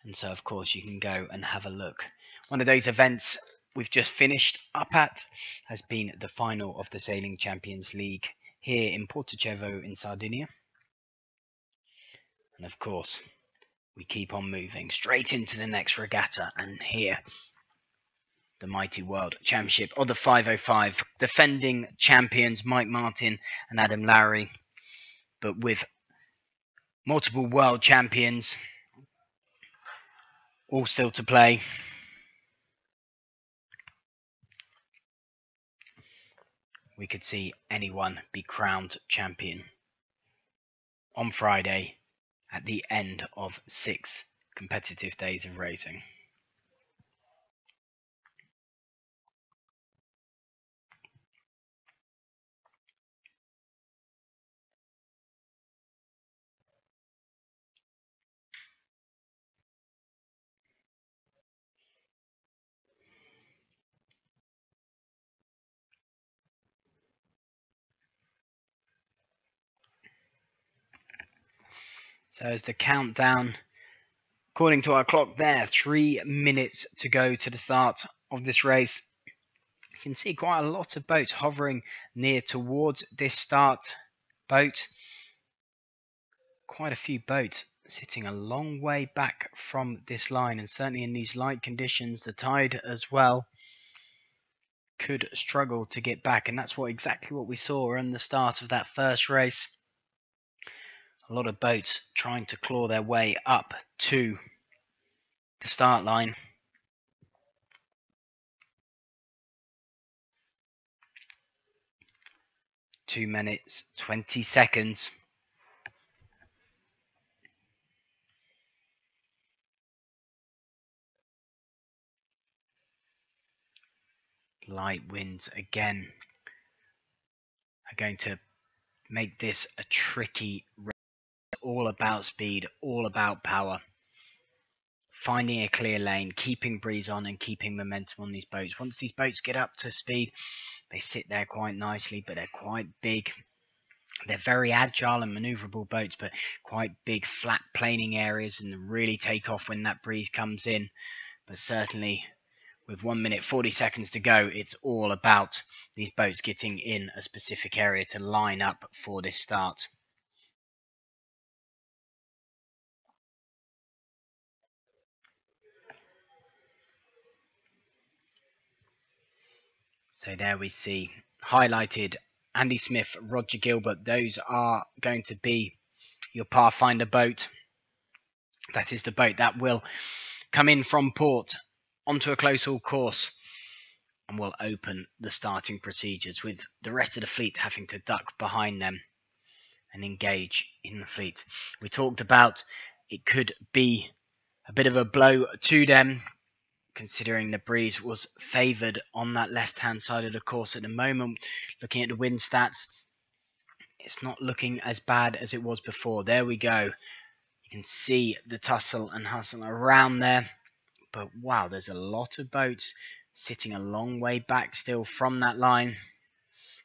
And so, of course, you can go and have a look. One of those events we've just finished up at has been the final of the Sailing Champions League here in Porticcevo in Sardinia. And of course, we keep on moving straight into the next regatta, and here the mighty World Championship of the 505, defending champions Mike Martin and Adam Lowry, but with multiple world champions all still to play. We could see anyone be crowned champion on Friday at the end of 6 competitive days of racing. So as the countdown, according to our clock there, 3 minutes to go to the start of this race. You can see quite a lot of boats hovering near towards this start boat. Quite a few boats sitting a long way back from this line, and certainly in these light conditions, the tide as well could struggle to get back, and that's exactly what we saw in the start of that first race. A lot of boats trying to claw their way up to the start line. Two minutes, 20 seconds. Light winds again are going to make this a tricky race. All about speed, all about power. Finding a clear lane, keeping breeze on and keeping momentum on these boats. Once these boats get up to speed, they sit there quite nicely, but they're quite big. They're very agile and maneuverable boats, but quite big flat planing areas, and really take off when that breeze comes in. But certainly with 1 minute 40 seconds to go, it's all about these boats getting in a specific area to line up for this start. So there we see highlighted Andy Smith, Roger Gilbert. Those are going to be your Pathfinder boat. That is the boat that will come in from port onto a close haul course and will open the starting procedures, with the rest of the fleet having to duck behind them and engage in the fleet. We talked about it could be a bit of a blow to them, considering the breeze was favoured on that left-hand side of the course at the moment. Looking at the wind stats, it's not looking as bad as it was before. There we go. You can see the tussle and hustle around there. But wow, there's a lot of boats sitting a long way back still from that line. And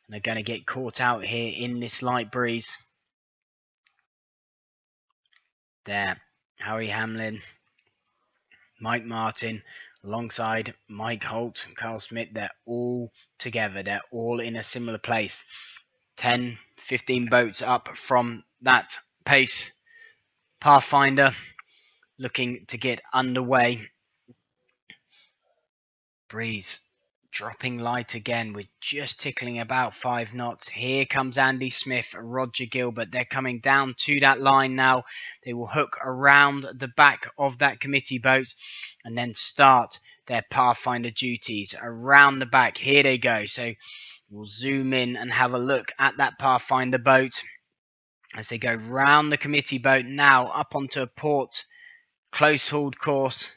they're going to get caught out here in this light breeze. There, Harry Hamlin, Mike Martin, alongside Mike Holt and Carl Smith. They're all together. They're all in a similar place. 10, 15 boats up from that pace Pathfinder. looking to get underway. Breeze dropping light again. We're just tickling about 5 knots. Here comes Andy Smith, Roger Gilbert. They're coming down to that line now. They will hook around the back of that committee boat and then start their Pathfinder duties around the back. Here they go. So we'll zoom in and have a look at that Pathfinder boat as they go round the committee boat now up onto a port close hauled course.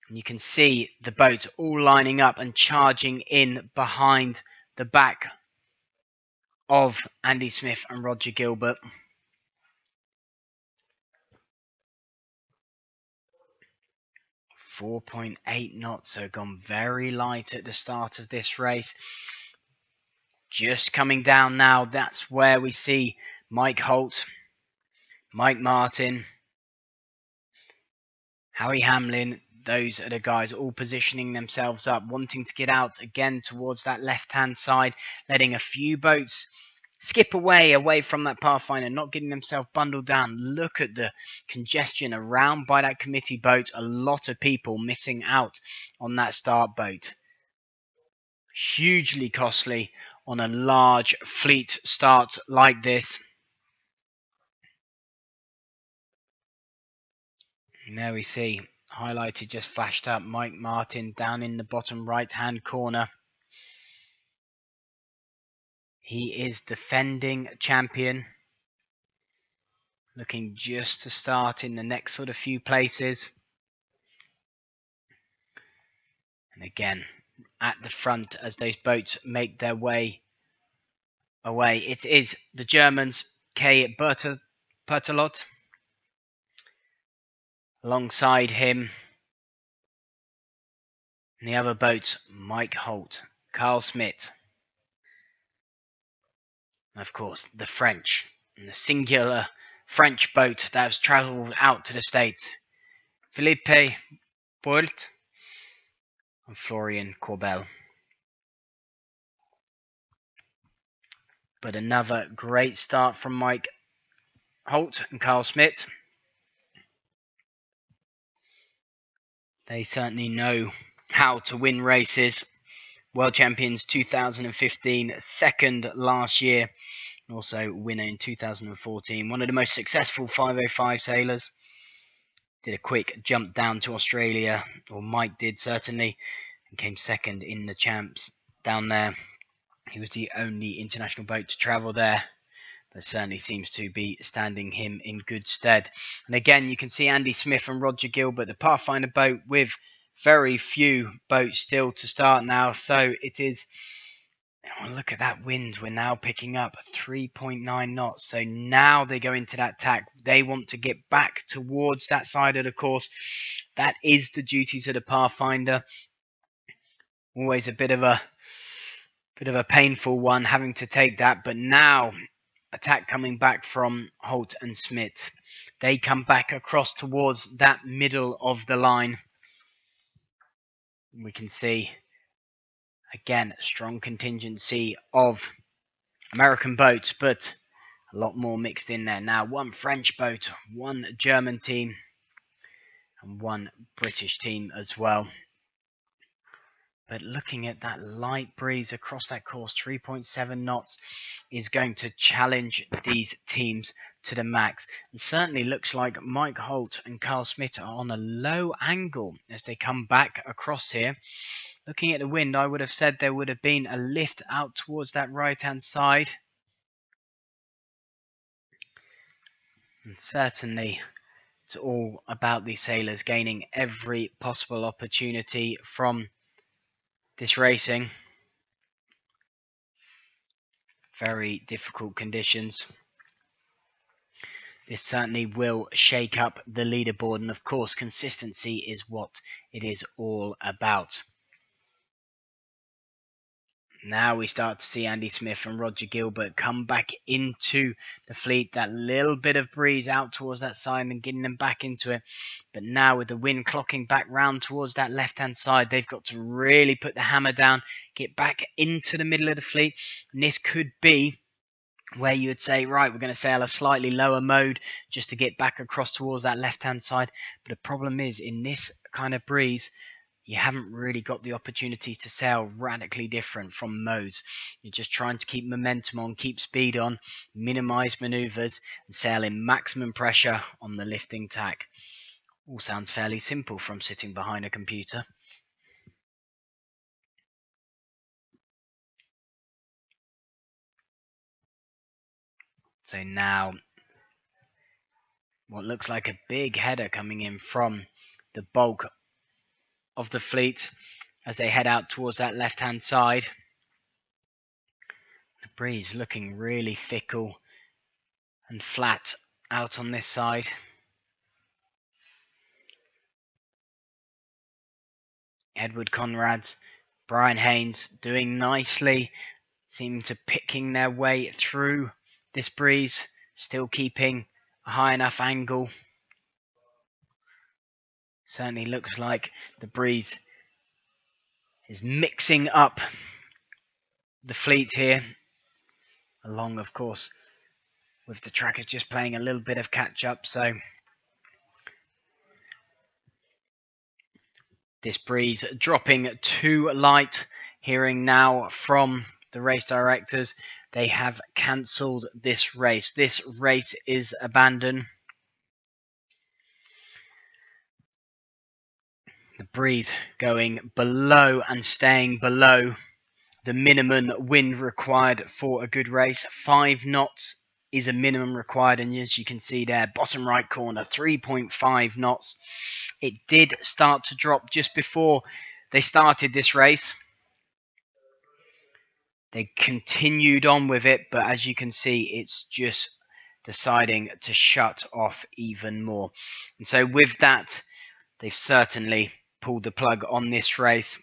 And you can see the boats all lining up and charging in behind the back of Andy Smith and Roger Gilbert. .8 knots, so gone very light at the start of this race. Just coming down now, that's where we see Mike Holt, Mike Martin, Howie Hamlin. Those are the guys all positioning themselves up, wanting to get out again towards that left-hand side, letting a few boats skip away from that Pathfinder, not getting themselves bundled down. Look at the congestion around by that committee boat. A lot of people missing out on that start boat. Hugely costly on a large fleet start like this. And there we see, highlighted, just flashed up, Mike Martin down in the bottom right hand corner. He is defending champion, looking just to start in the next sort of few places. And again, at the front as those boats make their way away, it is the Germans, K. Bertolot. Alongside him, in the other boats, Mike Holt, Carl Schmidt. And of course, the French, and the singular French boat that has travelled out to the States, Philippe Boult and Florian Corbel. But another great start from Mike Holt and Carl Schmidt. They certainly know how to win races. World Champions 2015, second last year, and also winner in 2014. One of the most successful 505 sailors. Did a quick jump down to Australia, or Mike did certainly, and came second in the champs down there. He was the only international boat to travel there, but certainly seems to be standing him in good stead. And again, you can see Andy Smith and Roger Gilbert, the Pathfinder boat, with very few boats still to start now. So it is, oh, look at that wind. We're now picking up 3.9 knots. So now they go into that tack. They want to get back towards that side of the course. That is the duties of the Pathfinder. Always a bit of a painful one having to take that. But now, attack coming back from Holt and Smith. They come back across towards that middle of the line. We can see, again, a strong contingency of American boats, but a lot more mixed in there. Now, one French boat, one German team, and one British team as well. But looking at that light breeze across that course, 3.7 knots, is going to challenge these teams to the max. And certainly looks like Mike Holt and Carl Schmidt are on a low angle as they come back across here. Looking at the wind, I would have said there would have been a lift out towards that right-hand side. And certainly it's all about these sailors gaining every possible opportunity from this racing. Very difficult conditions. This certainly will shake up the leaderboard, and of course consistency is what it is all about. Now we start to see Andy Smith and Roger Gilbert come back into the fleet. That little bit of breeze out towards that side and getting them back into it. But now with the wind clocking back round towards that left-hand side, they've got to really put the hammer down, get back into the middle of the fleet. And this could be where you would say, right, we're going to sail a slightly lower mode just to get back across towards that left-hand side. But the problem is, in this kind of breeze, you haven't really got the opportunity to sail radically different from modes. You're just trying to keep momentum on, keep speed on, minimize maneuvers, and sail in maximum pressure on the lifting tack. All sounds fairly simple from sitting behind a computer. So now, what looks like a big header coming in from the bulk of the fleet as they head out towards that left-hand side. The breeze looking really fickle and flat out on this side. Edward Conrad's, Brian Haynes doing nicely, seem to picking their way through this breeze, still keeping a high enough angle. Certainly looks like the breeze is mixing up the fleet here, along of course with the trackers just playing a little bit of catch up. So this breeze dropping too light. Hearing now from the race directors, they have cancelled this race. This race is abandoned. The breeze going below and staying below the minimum wind required for a good race. 5 knots is a minimum required, and as you can see there, bottom right corner, 3.5 knots. It did start to drop just before they started this race. They continued on with it, but as you can see, it's just deciding to shut off even more. And so with that, they've certainly pulled the plug on this race.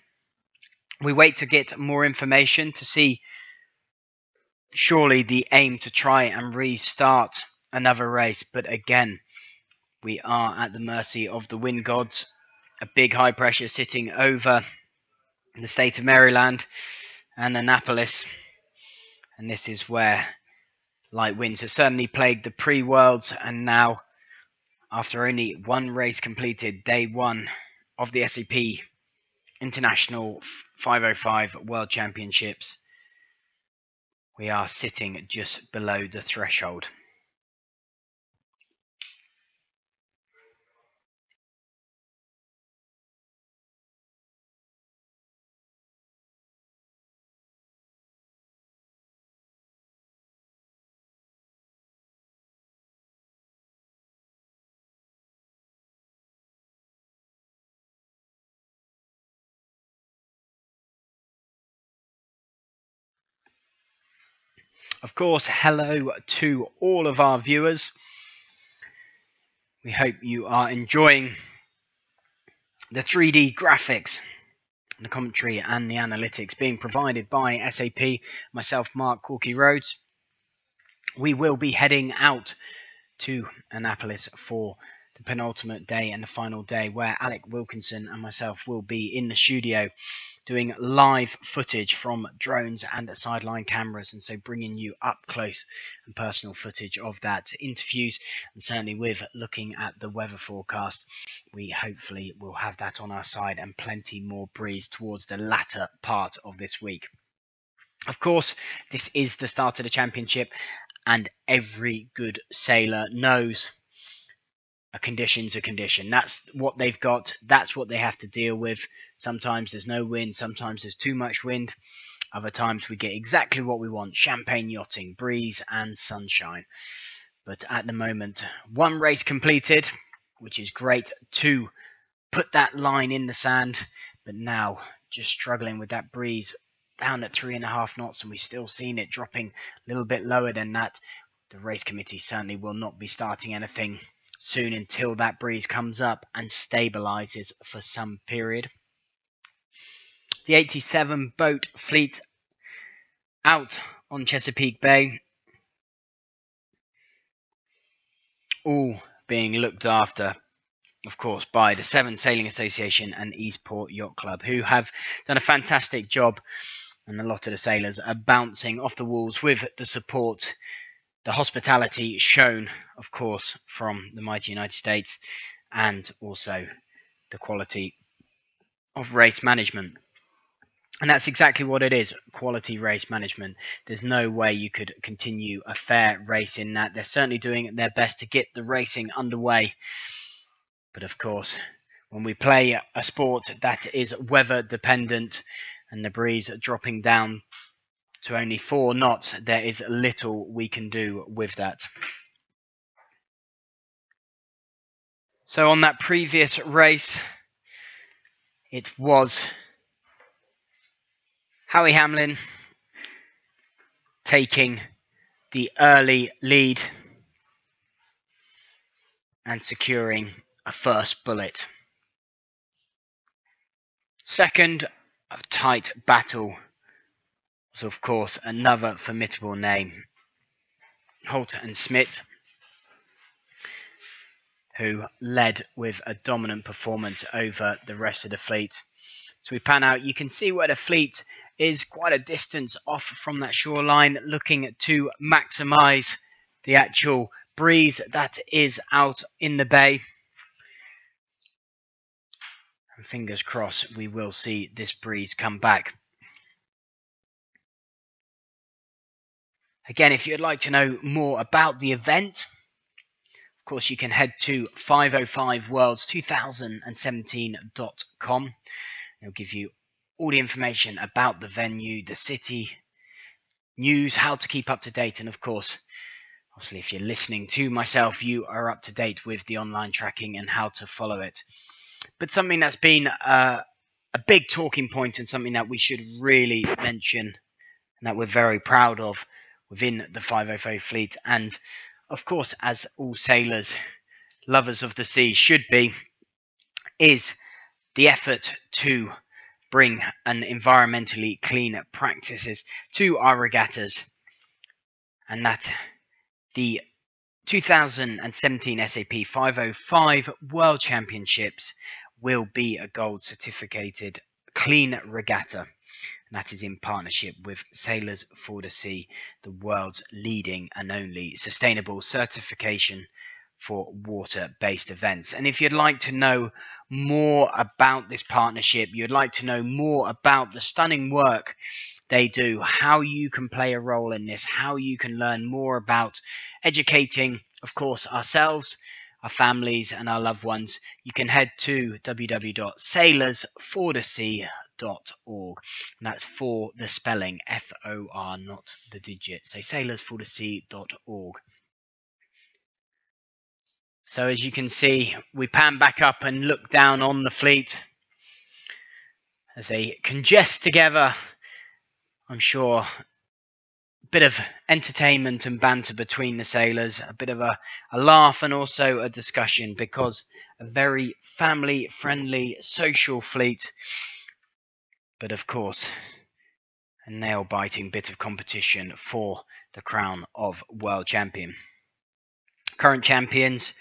We wait to get more information to see surely the aim to try and restart another race. But again, we are at the mercy of the wind gods. A big high pressure sitting over the state of Maryland and Annapolis. And this is where light winds have certainly plagued the pre-worlds. And now, after only one race completed, day one of the SAP International 505 World Championships, we are sitting just below the threshold. Of course, hello to all of our viewers. We hope you are enjoying the 3D graphics, the commentary and the analytics being provided by SAP, myself, Mark Corky Rhodes. We will be heading out to Annapolis for the penultimate day and the final day, where Alec Wilkinson and myself will be in the studio doing live footage from drones and sideline cameras, and so bringing you up close and personal footage of that, interviews, and certainly with looking at the weather forecast. We hopefully will have that on our side and plenty more breeze towards the latter part of this week. Of course, this is the start of the championship, and every good sailor knows a condition's a condition. That's what they've got. That's what they have to deal with. Sometimes there's no wind. Sometimes there's too much wind. Other times we get exactly what we want. Champagne yachting, breeze and sunshine. But at the moment, one race completed, which is great to put that line in the sand. But now just struggling with that breeze down at 3.5 knots, and we've still seen it dropping a little bit lower than that. The race committee certainly will not be starting anything soon until that breeze comes up and stabilizes for some period. The 87 boat fleet out on Chesapeake Bay, all being looked after, of course, by the Severn Sailing Association and Eastport Yacht Club, who have done a fantastic job And a lot of the sailors are bouncing off the walls with the support, the hospitality shown, of course, from the mighty United States, and also the quality of race management. And that's exactly what it is, quality race management. There's no way you could continue a fair race in that. They're certainly doing their best to get the racing underway. But of course, when we play a sport that is weather dependent and the breeze dropping down to only 4 knots, there is little we can do with that. So on that previous race, it was Howie Hamlin taking the early lead and securing a first bullet. Second, a tight battle was of course another formidable name, Holt and Smith, who led with a dominant performance over the rest of the fleet. So we pan out, you can see where the fleet is quite a distance off from that shoreline, looking to maximise the actual breeze that is out in the bay. And fingers crossed we will see this breeze come back. Again, if you'd like to know more about the event, of course you can head to 505worlds2017.com. It'll give you all the information about the venue, the city, news, how to keep up to date, and of course, obviously if you're listening to myself, you are up to date with the online tracking and how to follow it. But something that's been a big talking point and something that we should really mention and that we're very proud of within the 505 fleet, and of course as all sailors, lovers of the sea should be, is the effort to bring an environmentally clean practices to our regattas, and that the 2017 SAP 505 World Championships will be a gold certificated clean regatta. And that is in partnership with Sailors for the Sea, the world's leading and only sustainable certification for water-based events. And if you'd like to know more about this partnership, you'd like to know more about the stunning work they do, how you can play a role in this, how you can learn more about educating, of course, ourselves, our families and our loved ones, you can head to www.sailorsforthesea.org. And that's for the spelling, F-O-R, not the digit. So sailorsforthesea.org. So as you can see, we pan back up and look down on the fleet as they congest together. I'm sure a bit of entertainment and banter between the sailors, a bit of a laugh and also a discussion, because a very family-friendly, social fleet. But of course, a nail-biting bit of competition for the crown of world champion. Current champions,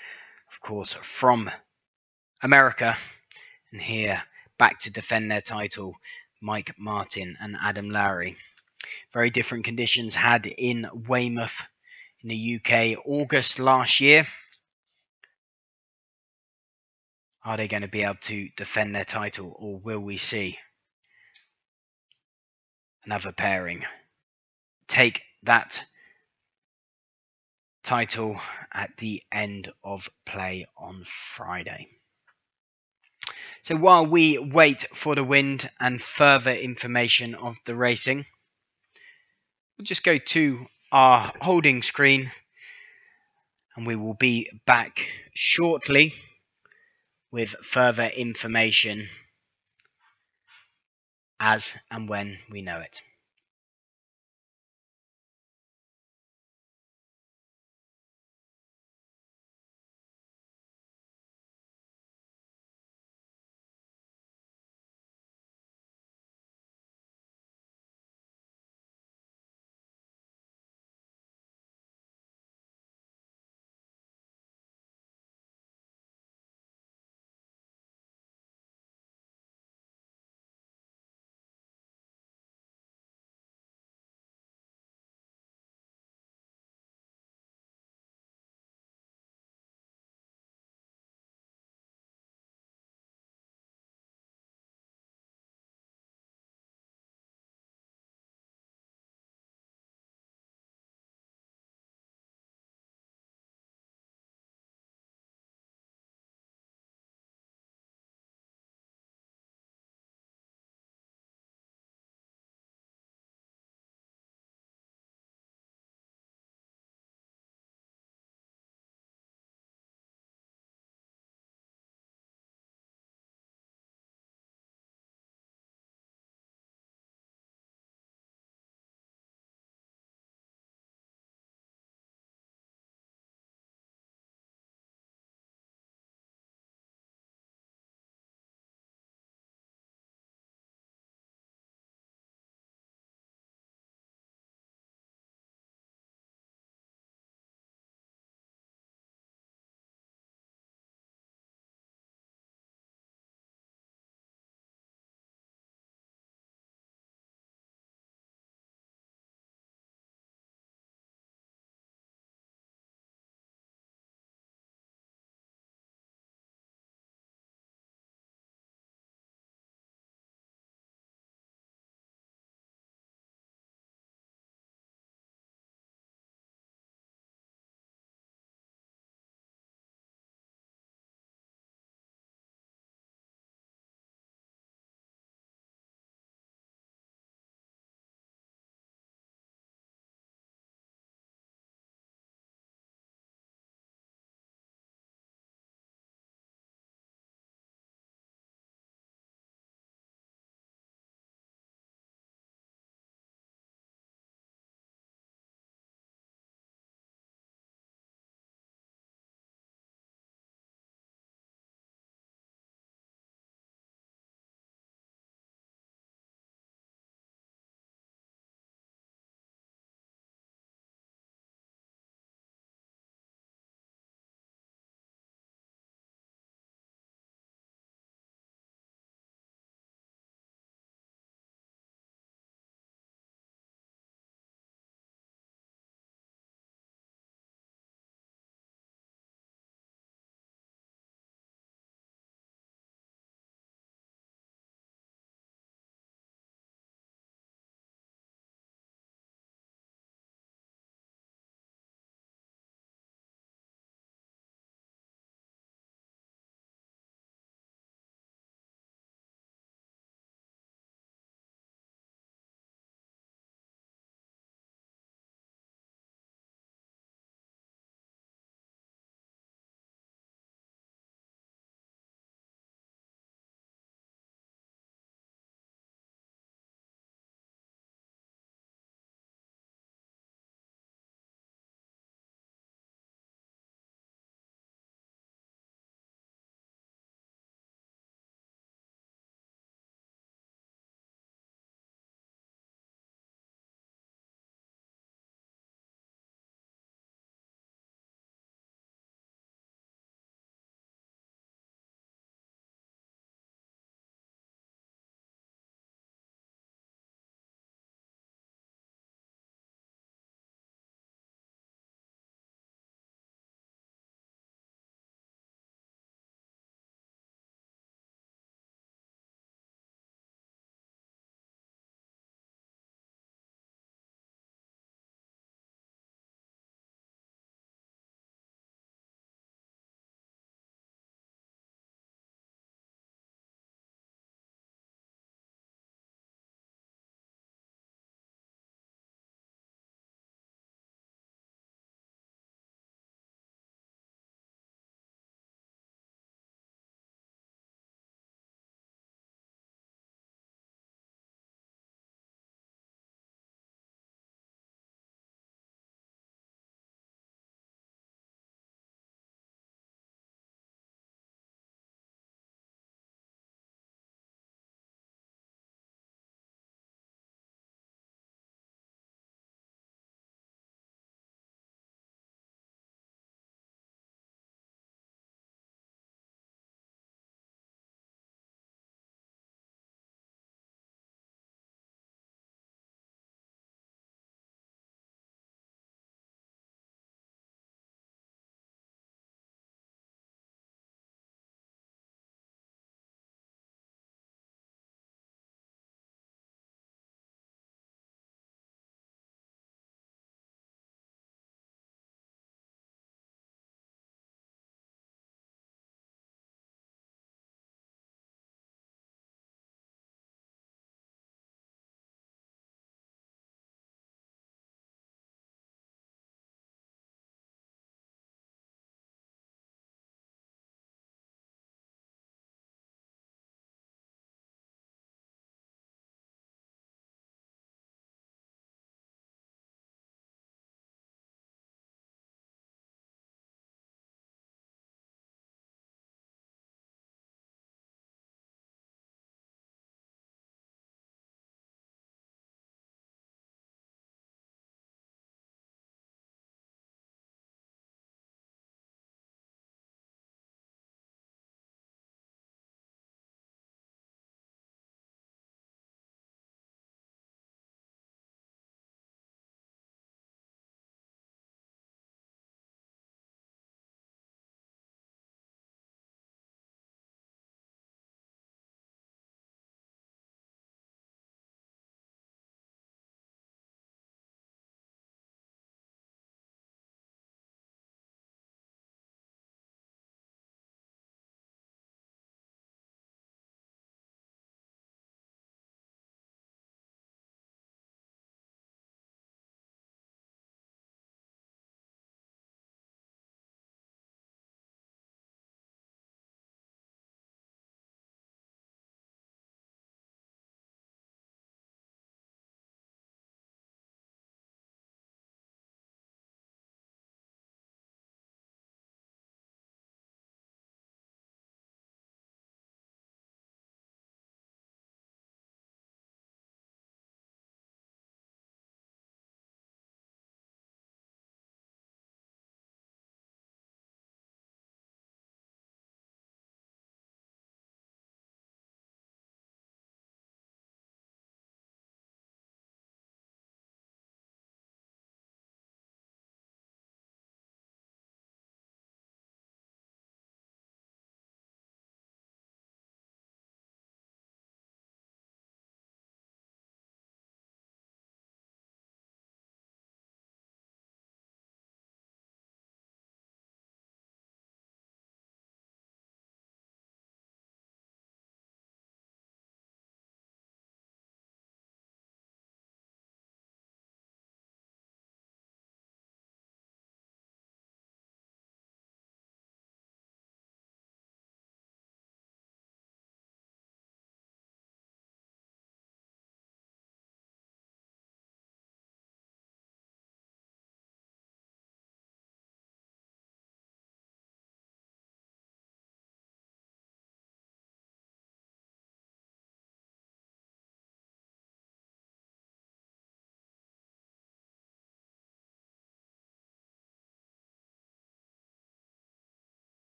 of course, from America, and here back to defend their title, Mike Martin and Adam Lowry. Very different conditions had in Weymouth in the UK August last year. Are they going to be able to defend their title, or will we see another pairing take that title at the end of play on Friday? So while we wait for the wind and further information of the racing, we'll just go to our holding screen and we will be back shortly with further information as and when we know it.